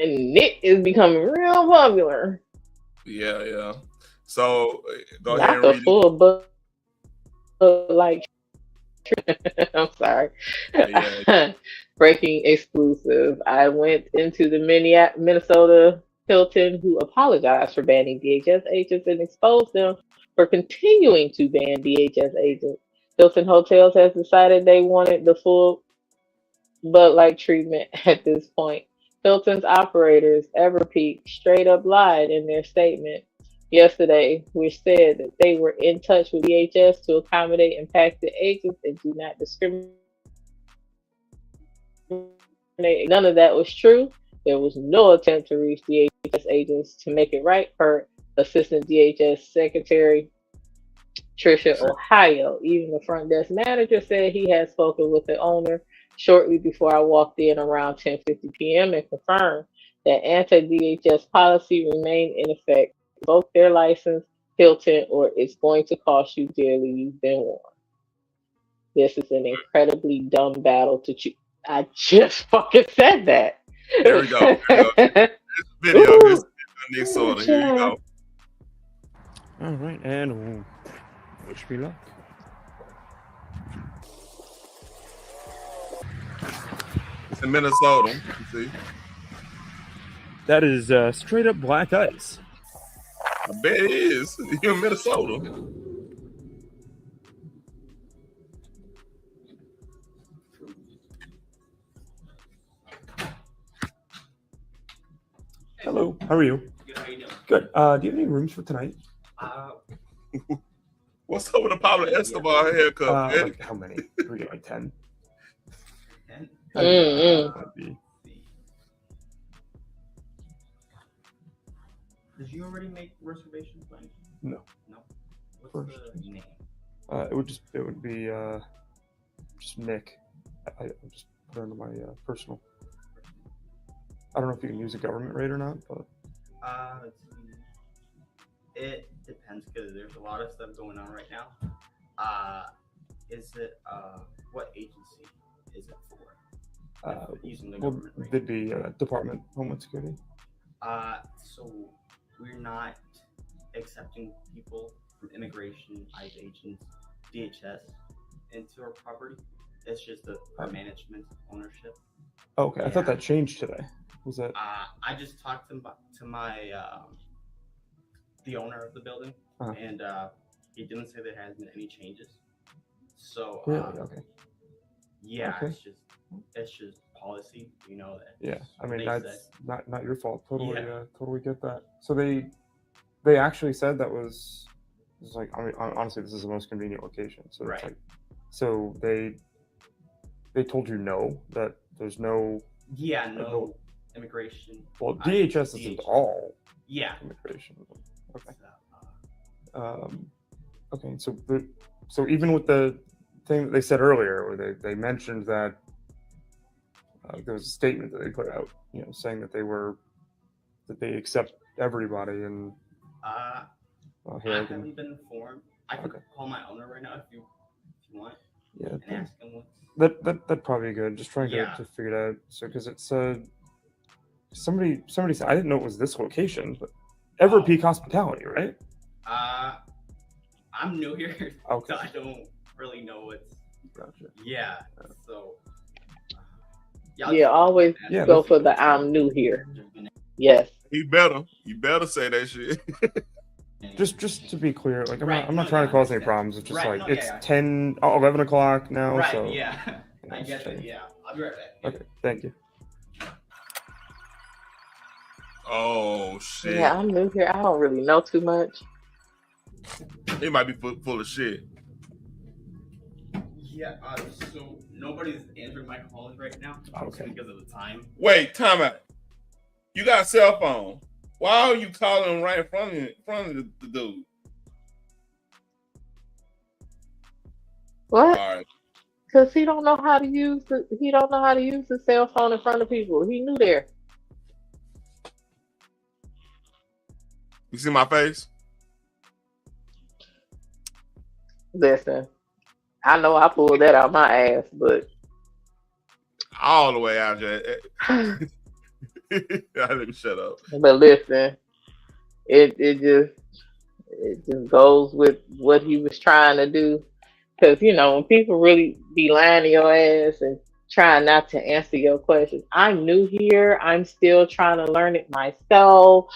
S6: And Nick is becoming real popular.
S1: Yeah. So go
S6: Not
S1: ahead and
S6: the
S1: read
S6: full book, like. I'm sorry.
S1: Yeah.
S6: Breaking exclusive. I went into the Minnesota Hilton, who apologized for banning DHS agents and exposed them for continuing to ban DHS agents. Hilton Hotels has decided they wanted the full Bud-like treatment at this point. Hilton's operators, Everpeak, straight up lied in their statement yesterday, which said that they were in touch with DHS to accommodate impacted agents and do not discriminate. None of that was true. There was no attempt to reach DHS agents to make it right, per Assistant DHS Secretary Tricia Ohio. Even the front desk manager said he had spoken with the owner shortly before I walked in around 10:50 p.m. and confirmed that anti-DHS policy remained in effect. Revoke their license, Hilton, or it's going to cost you dearly. You've been warned. This is an incredibly dumb battle to choose. I just fucking said that.
S1: There we go. This video. Here's Nick Sortum. Here you go.
S9: All right, and wish me luck.
S1: It's in Minnesota. You see?
S9: That is straight up black ice.
S1: I bet it is. You're in Minnesota.
S9: Hello, how are you?
S10: Good, how you doing?
S9: Good. Do you have any rooms for tonight?
S1: What's up with the Pablo Escobar haircut?
S9: Like how many? We get like 10.
S10: 10? Did you already make reservations, Frank?
S9: No.
S10: No. What's the name?
S9: It would be just Nick. I just put it under my personal. I don't know if you can use a government rate or not, but
S10: Let's see. It depends because there's a lot of stuff going on right now. Is it what agency is it for? Using the government rate?
S9: They'd be Department of Homeland Security.
S10: So we're not accepting people from immigration, ICE agents, DHS into our property. It's just our management ownership.
S9: Okay, I thought that changed today. Was that?
S10: I just talked to my the owner of the building, and he didn't say there has been any changes. So
S9: really? Okay.
S10: Yeah,
S9: okay.
S10: It's just policy, you know that.
S9: Yeah, I mean that's not your fault. Totally, totally get that. So they actually said that was like, I mean, honestly, this is the most convenient location. So it's like, so they told you no, that there's no.
S10: Yeah, no immigration.
S9: Well, DHS isn't all.
S10: Yeah.
S9: Immigration. Okay. Okay. So even with the thing that they said earlier, where they mentioned that there was a statement that they put out, you know, saying that they accept everybody and.
S10: I haven't been informed. I could call my owner right now if you want.
S9: Yeah.
S10: And ask him
S9: That'd probably be good. Just trying to figure it out. So because it said somebody said, I didn't know it was this location, but Everpeak Hospitality, right?
S10: I'm new here,
S9: okay.
S10: So I don't really know what's.
S9: Gotcha.
S10: Yeah. So.
S6: Always go for the I'm new here. Yes.
S1: You better say that shit.
S9: Just to be clear, like I'm not trying to cause any problems. It's just it's 11 o'clock now.
S10: Right.
S9: So
S10: Yeah. I get it. Yeah. I'll be right back.
S9: Okay. Thank you.
S1: Oh shit.
S6: Yeah, I'm new here. I don't really know too much.
S1: He might be full of shit.
S10: Yeah, so nobody's answering my calls right now because of the time.
S1: Wait, time out. You got a cell phone. Why are you calling right in front of the dude?
S6: What?
S1: All right.
S6: Because he don't know how to use the cell phone in front of people. He knew there.
S1: You see my face?
S6: Listen, I know I pulled that out my ass, but
S1: All the way out there. Let me shut up.
S6: but listen, it just goes with what he was trying to do. Because when people really be lying to your ass and trying not to answer your questions. I'm new here. I'm still trying to learn it myself.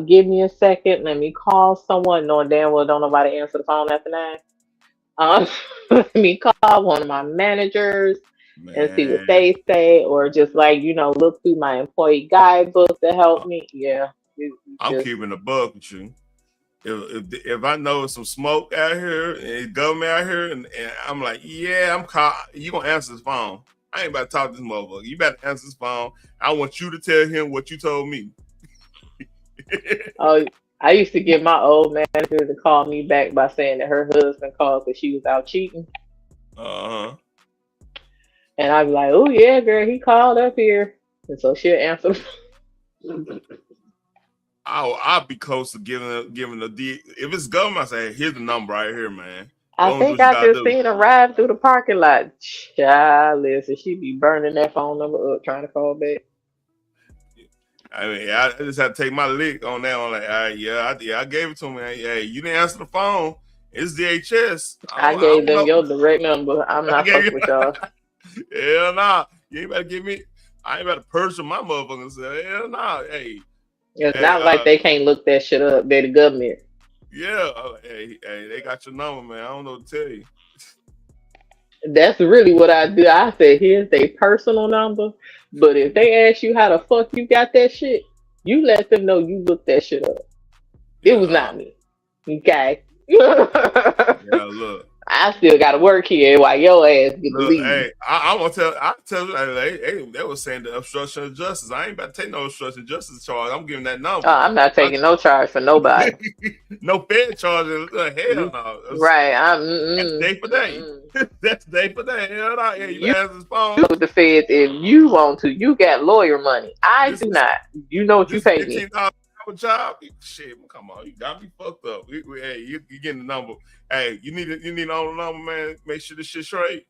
S6: Give me a second. Let me call someone. Knowing damn well don't nobody answer the phone after 9. Let me call one of my managers and see what they say, or just look through my employee guidebook to help me. Yeah,
S1: I'm keeping the bug with you. If I know some smoke out here and government out here, and I'm like, yeah, you gonna answer this phone. I ain't about to talk to this motherfucker. You better answer this phone. I want you to tell him what you told me.
S6: Oh, I used to get my old manager to call me back by saying that her husband called because she was out cheating.
S1: Uh-huh.
S6: And I'd be like, oh yeah, girl, he called up here. And so she'll answer.
S1: I'll be close to giving a D. If it's government, I say, here's the number right here, man.
S6: I think I just seen her ride through the parking lot. Child, listen, she be burning that phone number up trying to call back.
S1: I mean, I just had to take my lick on that. I'm like, I gave it to him. Hey, you didn't answer the phone. It's DHS.
S6: I gave them your direct number. I'm not fucking with y'all.
S1: Hell nah. You ain't about to give me. I ain't about to purge my motherfuckers. Hell nah. Hey.
S6: It's not like they can't look that shit up. They're the government.
S1: Yeah. Hey, they got your number, man. I don't know what to tell you.
S6: That's really what I do. I said, here's their personal number. But if they ask you how the fuck you got that shit, you let them know you looked that shit up. It was not me. Okay.
S1: Yeah, look.
S6: I still got to work here while your ass get to leave.
S1: Hey, I tell you, they were saying the obstruction of justice. I ain't about to take no obstruction of justice charge. I'm giving that number.
S6: I'm not taking no charge for nobody.
S1: No Fed charges. Hell no.
S6: Right.
S1: That's day for day. That's day for day. Hell no. Yeah, you answer his phone.
S6: With the Feds, if you want to, you got lawyer money. I do not. You know what you pay me.
S1: Job, shit, come on, you got me fucked up. Hey, you getting the number. Hey, you need all the number, man. Make sure this shit straight.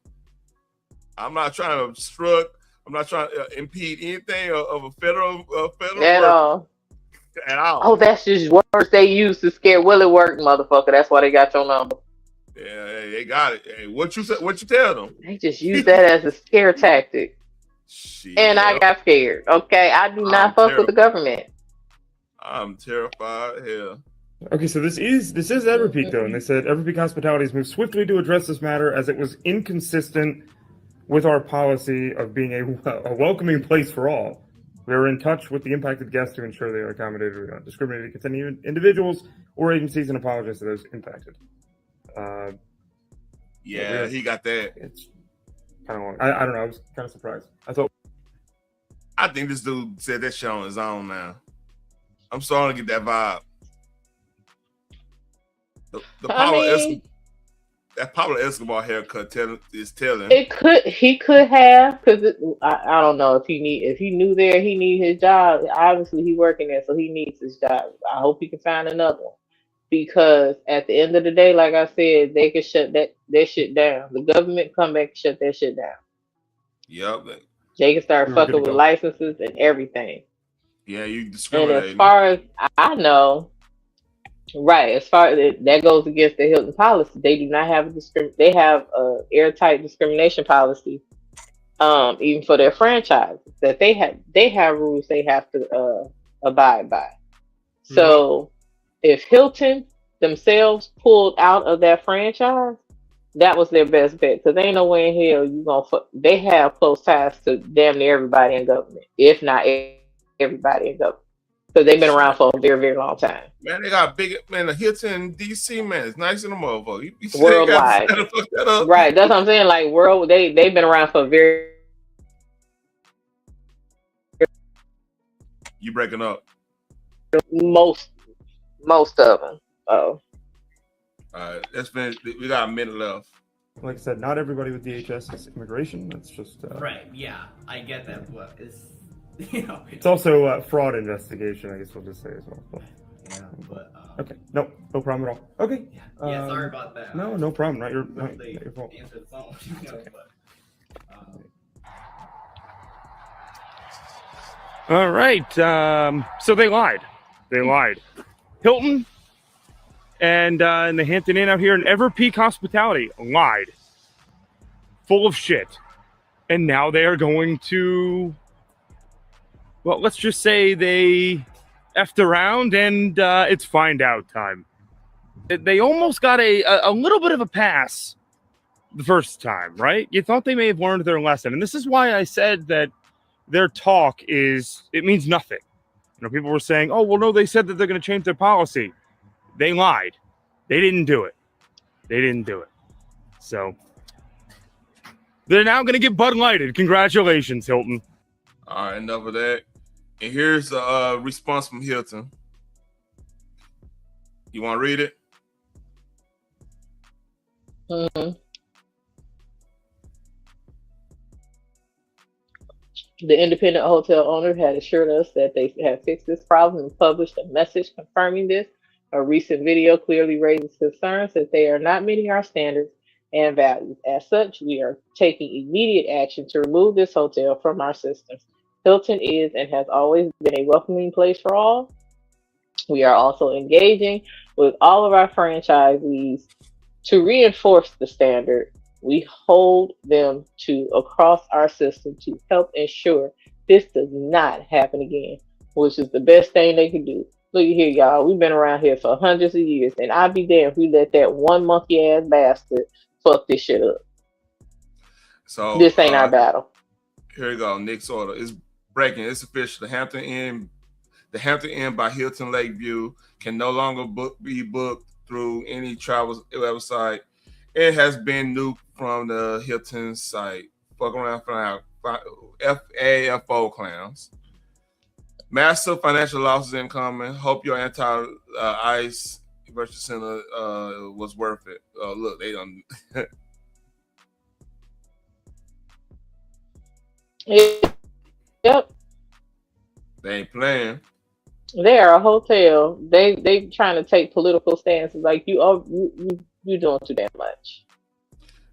S1: I'm not trying to obstruct. I'm not trying to impede anything of a federal
S6: at all.
S1: At all.
S6: Oh, that's just words they use to scare Willie work, motherfucker. That's why they got your number.
S1: Yeah, they got it. Hey, what you tell them?
S6: They just use that as a scare tactic.
S1: Shit.
S6: And I got scared. Okay, I do not fuck with the government.
S1: I'm terrified. Hell.
S9: Okay, so this is Everpeak though, and they said Everpeak Hospitality has moved swiftly to address this matter as it was inconsistent with our policy of being a welcoming place for all. We are in touch with the impacted guests to ensure they are accommodated. We don't discriminate against any individuals or agencies and apologize to those impacted.
S1: Yeah, he got that.
S9: It's kind of long. I don't know. I was kind of surprised.
S1: I think this dude said that shit on his own now. I'm starting to get that vibe. That Pablo Escobar haircut is telling.
S6: He could have, because I don't know if he knew there he need his job. Obviously he working there, so he needs his job. I hope he can find another one, because at the end of the day, like I said, they can shut that shit down. The government come back and shut that shit down.
S1: Yep.
S6: They can start fucking with licenses and everything.
S1: Yeah, you discriminate.
S6: And as far as I know, right, as far as that goes against the Hilton policy, they do not have they have a airtight discrimination policy, even for their franchises, that they have rules they have to abide by. So if Hilton themselves pulled out of that franchise, that was their best bet, because ain't no way in hell you gonna they have close ties to damn near everybody in government, if not everybody in government. So they've been around for a very, very long time.
S1: Man, they got big, man, the Hilton DC, man, it's nice in the motherfucker. You
S6: Worldwide.
S1: fuck that up.
S6: Right, that's what I'm saying. Like, they've been around for a very...
S1: You breaking up.
S6: Most of them. Oh.
S1: All right, we got a minute left.
S9: Like I said, not everybody with DHS is immigration. That's just
S10: right. Yeah, I get that. But it's
S9: it's also a fraud investigation. I guess we'll just say as well. But,
S10: yeah, but
S9: okay, no problem at all. Okay.
S10: Yeah, sorry about that.
S9: No problem. Not your fault.
S10: Answer the phone.
S11: All right. So they lied. Hilton and the Hampton Inn out here in Everpeak Hospitality lied. Full of shit. And now they are going to, well, let's just say they effed around and it's find out time. They almost got a little bit of a pass the first time, right? You thought they may have learned their lesson. And this is why I said that their talk it means nothing. You know, people were saying, oh, well, no, they said that they're going to change their policy. They lied. They didn't do it. So they're now going to get Bud Lighted. Congratulations, Hilton.
S1: All right, enough of that. And here's a response from Hilton. You want to read it?
S6: Mm-hmm. The independent hotel owner had assured us that they have fixed this problem and published a message confirming this. A recent video clearly raises concerns that they are not meeting our standards and values. As such, we are taking immediate action to remove this hotel from our systems. Hilton is and has always been a welcoming place for all. We are also engaging with all of our franchisees to reinforce the standard we hold them to across our system to help ensure this does not happen again, which is the best thing they can do. Look here, y'all. We've been around here for hundreds of years, and I'd be damned if we let that one monkey ass bastard fuck this shit up.
S1: So
S6: this ain't our battle.
S1: Here we go. Nick's order is breaking. It's official. The Hampton Inn by Hilton Lakeview can no longer be booked through any travel website. It has been nuked from the Hilton site. Fuck around for now. FAFO clowns. Massive financial losses incoming. Hope your anti-ICE virtual center was worth it. Look, they done.
S6: Yep.
S1: They ain't playing.
S6: They are a hotel. They trying to take political stances. Like you doing too damn much.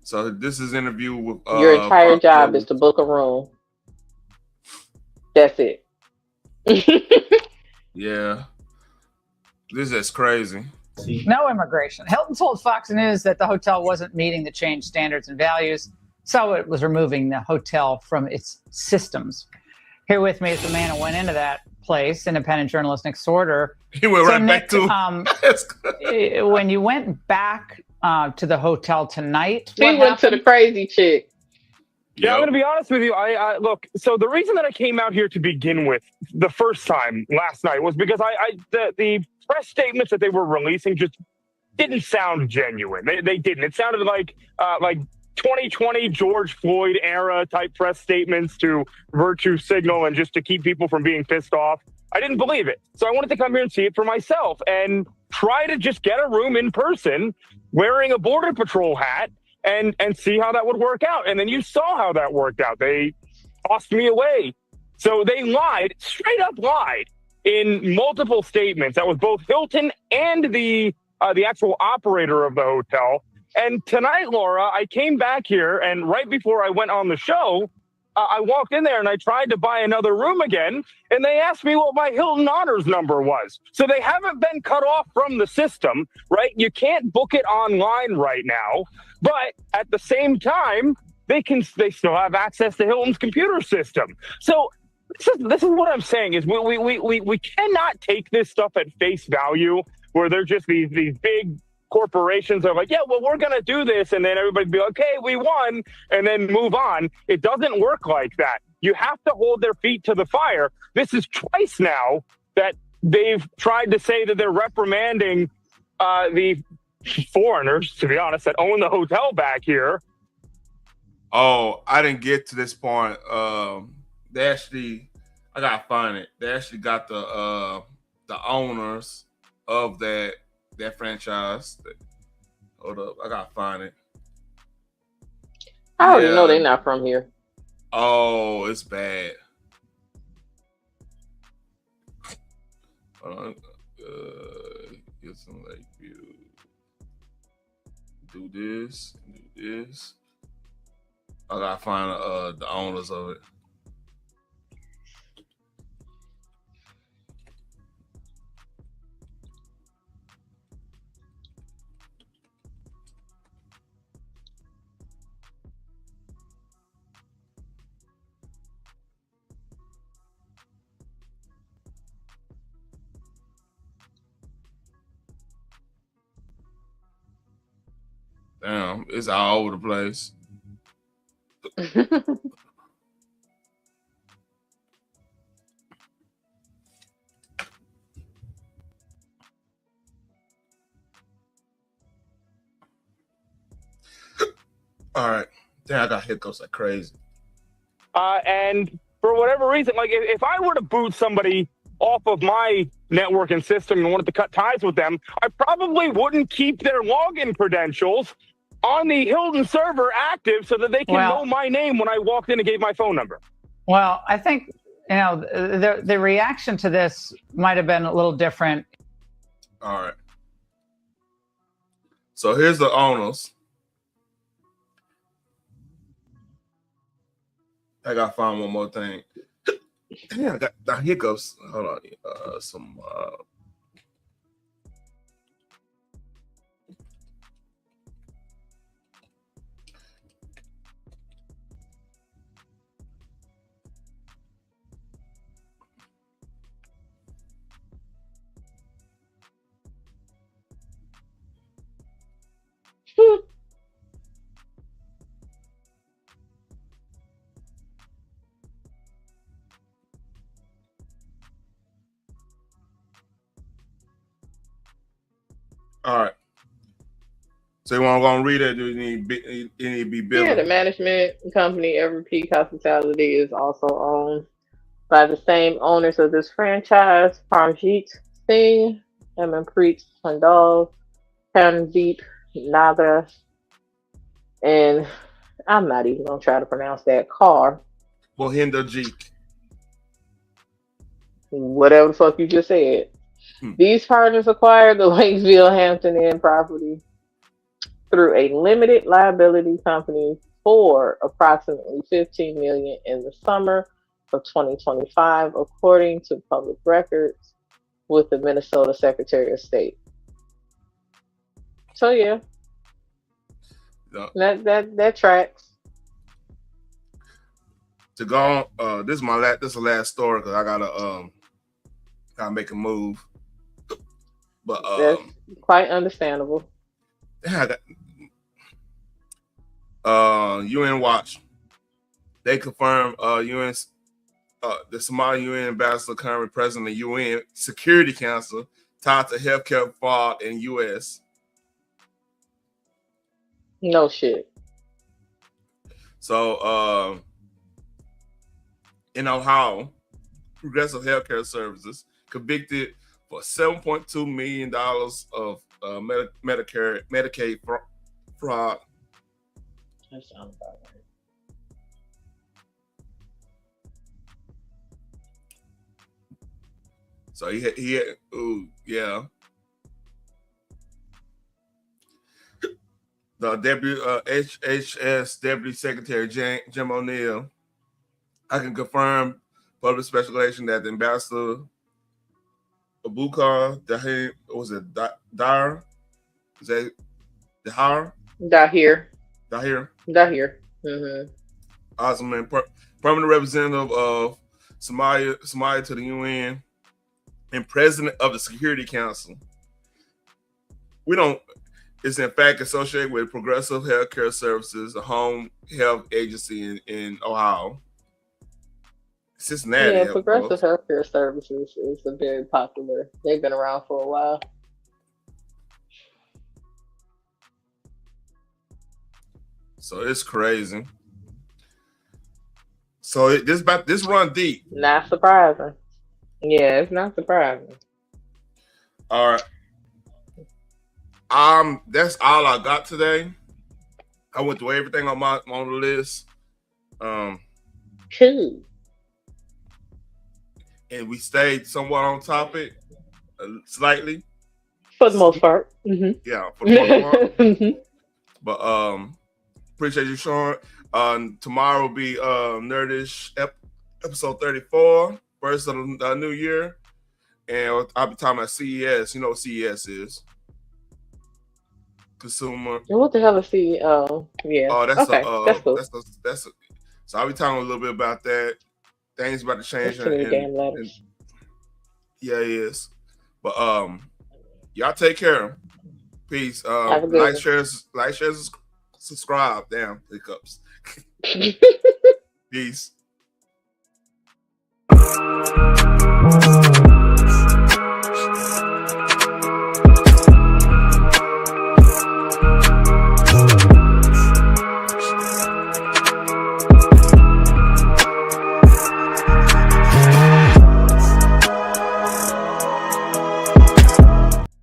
S1: So this is an interview with
S6: your entire job is to book a room. That's it.
S1: Yeah. This is crazy.
S12: No immigration. Hilton told Fox News that the hotel wasn't meeting the changed standards and values, so it was removing the hotel from its systems. Here with me is the man who went into that place, independent journalist Nick Sorter.
S1: He went right back to
S12: when you went back to the hotel tonight.
S6: He went to the crazy chick.
S11: Yeah, I'm going to be honest with you. I look. So the reason that I came out here to begin with the first time last night was because the press statements that they were releasing just didn't sound genuine. They didn't. It sounded like 2020 George Floyd era type press statements to virtue signal and just to keep people from being pissed off. I didn't believe it. So I wanted to come here and see it for myself and try to just get a room in person wearing a Border Patrol hat and see how that would work out. And then you saw how that worked out. They tossed me away. So they lied, straight up lied in multiple statements. That was both Hilton and the actual operator of the hotel. And tonight, Laura, I came back here, and right before I went on the show, I walked in there and I tried to buy another room again, and they asked me what my Hilton Honors number was. So they haven't been cut off from the system, right? You can't book it online right now, but at the same time, they still have access to Hilton's computer system. So this is what I'm saying is we cannot take this stuff at face value where they're just these big corporations are like, yeah, well, we're going to do this. And then everybody be like, okay, we won, and then move on. It doesn't work like that. You have to hold their feet to the fire. This is twice now that they've tried to say that they're reprimanding the foreigners, to be honest, that own the hotel back here.
S1: Oh, I didn't get to this point. They actually, I gotta find it. They actually got the owners of that franchise. Hold up, I gotta find it.
S6: I already know they're not from here.
S1: Oh, it's bad. Get some like view. Do this. I gotta find the owners of it. Damn, it's all over the place. All right. Damn, I got hiccups like crazy.
S11: And for whatever reason, like if I were to boot somebody off of my networking system and wanted to cut ties with them, I probably wouldn't keep their login credentials on the Hilton server active so that they can know my name when I walked in and gave my phone number.
S12: Well, I think, you know, the reaction to this might have been a little different.
S1: All right. So here's the owners. I gotta find one more thing. Yeah, I got the hiccups. Hold on. All right. So you want to go and read it? Do you need to be built?
S6: Yeah, the management company Everpeak Hospitality is also owned by the same owners of this franchise: Parmjeet Singh, Amanpreet Sandal, Parmjeet Nadra, and I'm not even gonna try to pronounce that car.
S1: Mohinder Jeek.
S6: Whatever the fuck you just said. These partners acquired the Lakeville Hampton Inn property through a limited liability company for approximately $15 million in the summer of 2025, according to public records with the Minnesota Secretary of State. So yeah, that tracks.
S1: To go on, this is the last story because I gotta make a move. But
S6: that's quite understandable.
S1: UN Watch. They confirmed the Somali UN ambassador, current president of UN Security Council, tied to healthcare fraud in U.S.
S6: No shit.
S1: So in Ohio, Progressive Healthcare Services convicted for $7.2 million of Medicaid fraud.
S6: That sounds about right.
S1: So he had the HHS Deputy Secretary Jim O'Neill. I can confirm public speculation that the ambassador Abubakar Dahir, was it Dahir? Is that Dahir?
S6: Dahir. Mm-hmm.
S1: Osman, permanent representative of Somalia to the UN and president of the Security Council. It's in fact associated with Progressive Healthcare Services, a home health agency in Ohio. Cincinnati.
S6: Yeah, Progressive Healthcare Services is a very popular. They've been around for a while.
S1: So it's crazy. So this run deep.
S6: Not surprising. Yeah, it's not surprising.
S1: All right. That's all I got today. I went through everything on the list.
S6: Cool.
S1: And we stayed somewhat on topic, slightly.
S6: For the most part. Mm-hmm.
S1: Yeah, for the most part. But appreciate you, Sean. Tomorrow will be Nerdish episode 34, first of the new year. And I'll be talking about CES. You know what CES is? Consumer.
S6: What the hell is CES? Oh, yeah.
S1: Oh, that's
S6: okay. That's cool.
S1: So I'll be talking a little bit about that. Things about to change. And yeah, it is. But y'all take care. Peace. Like, share, subscribe. Damn, hiccups. Peace.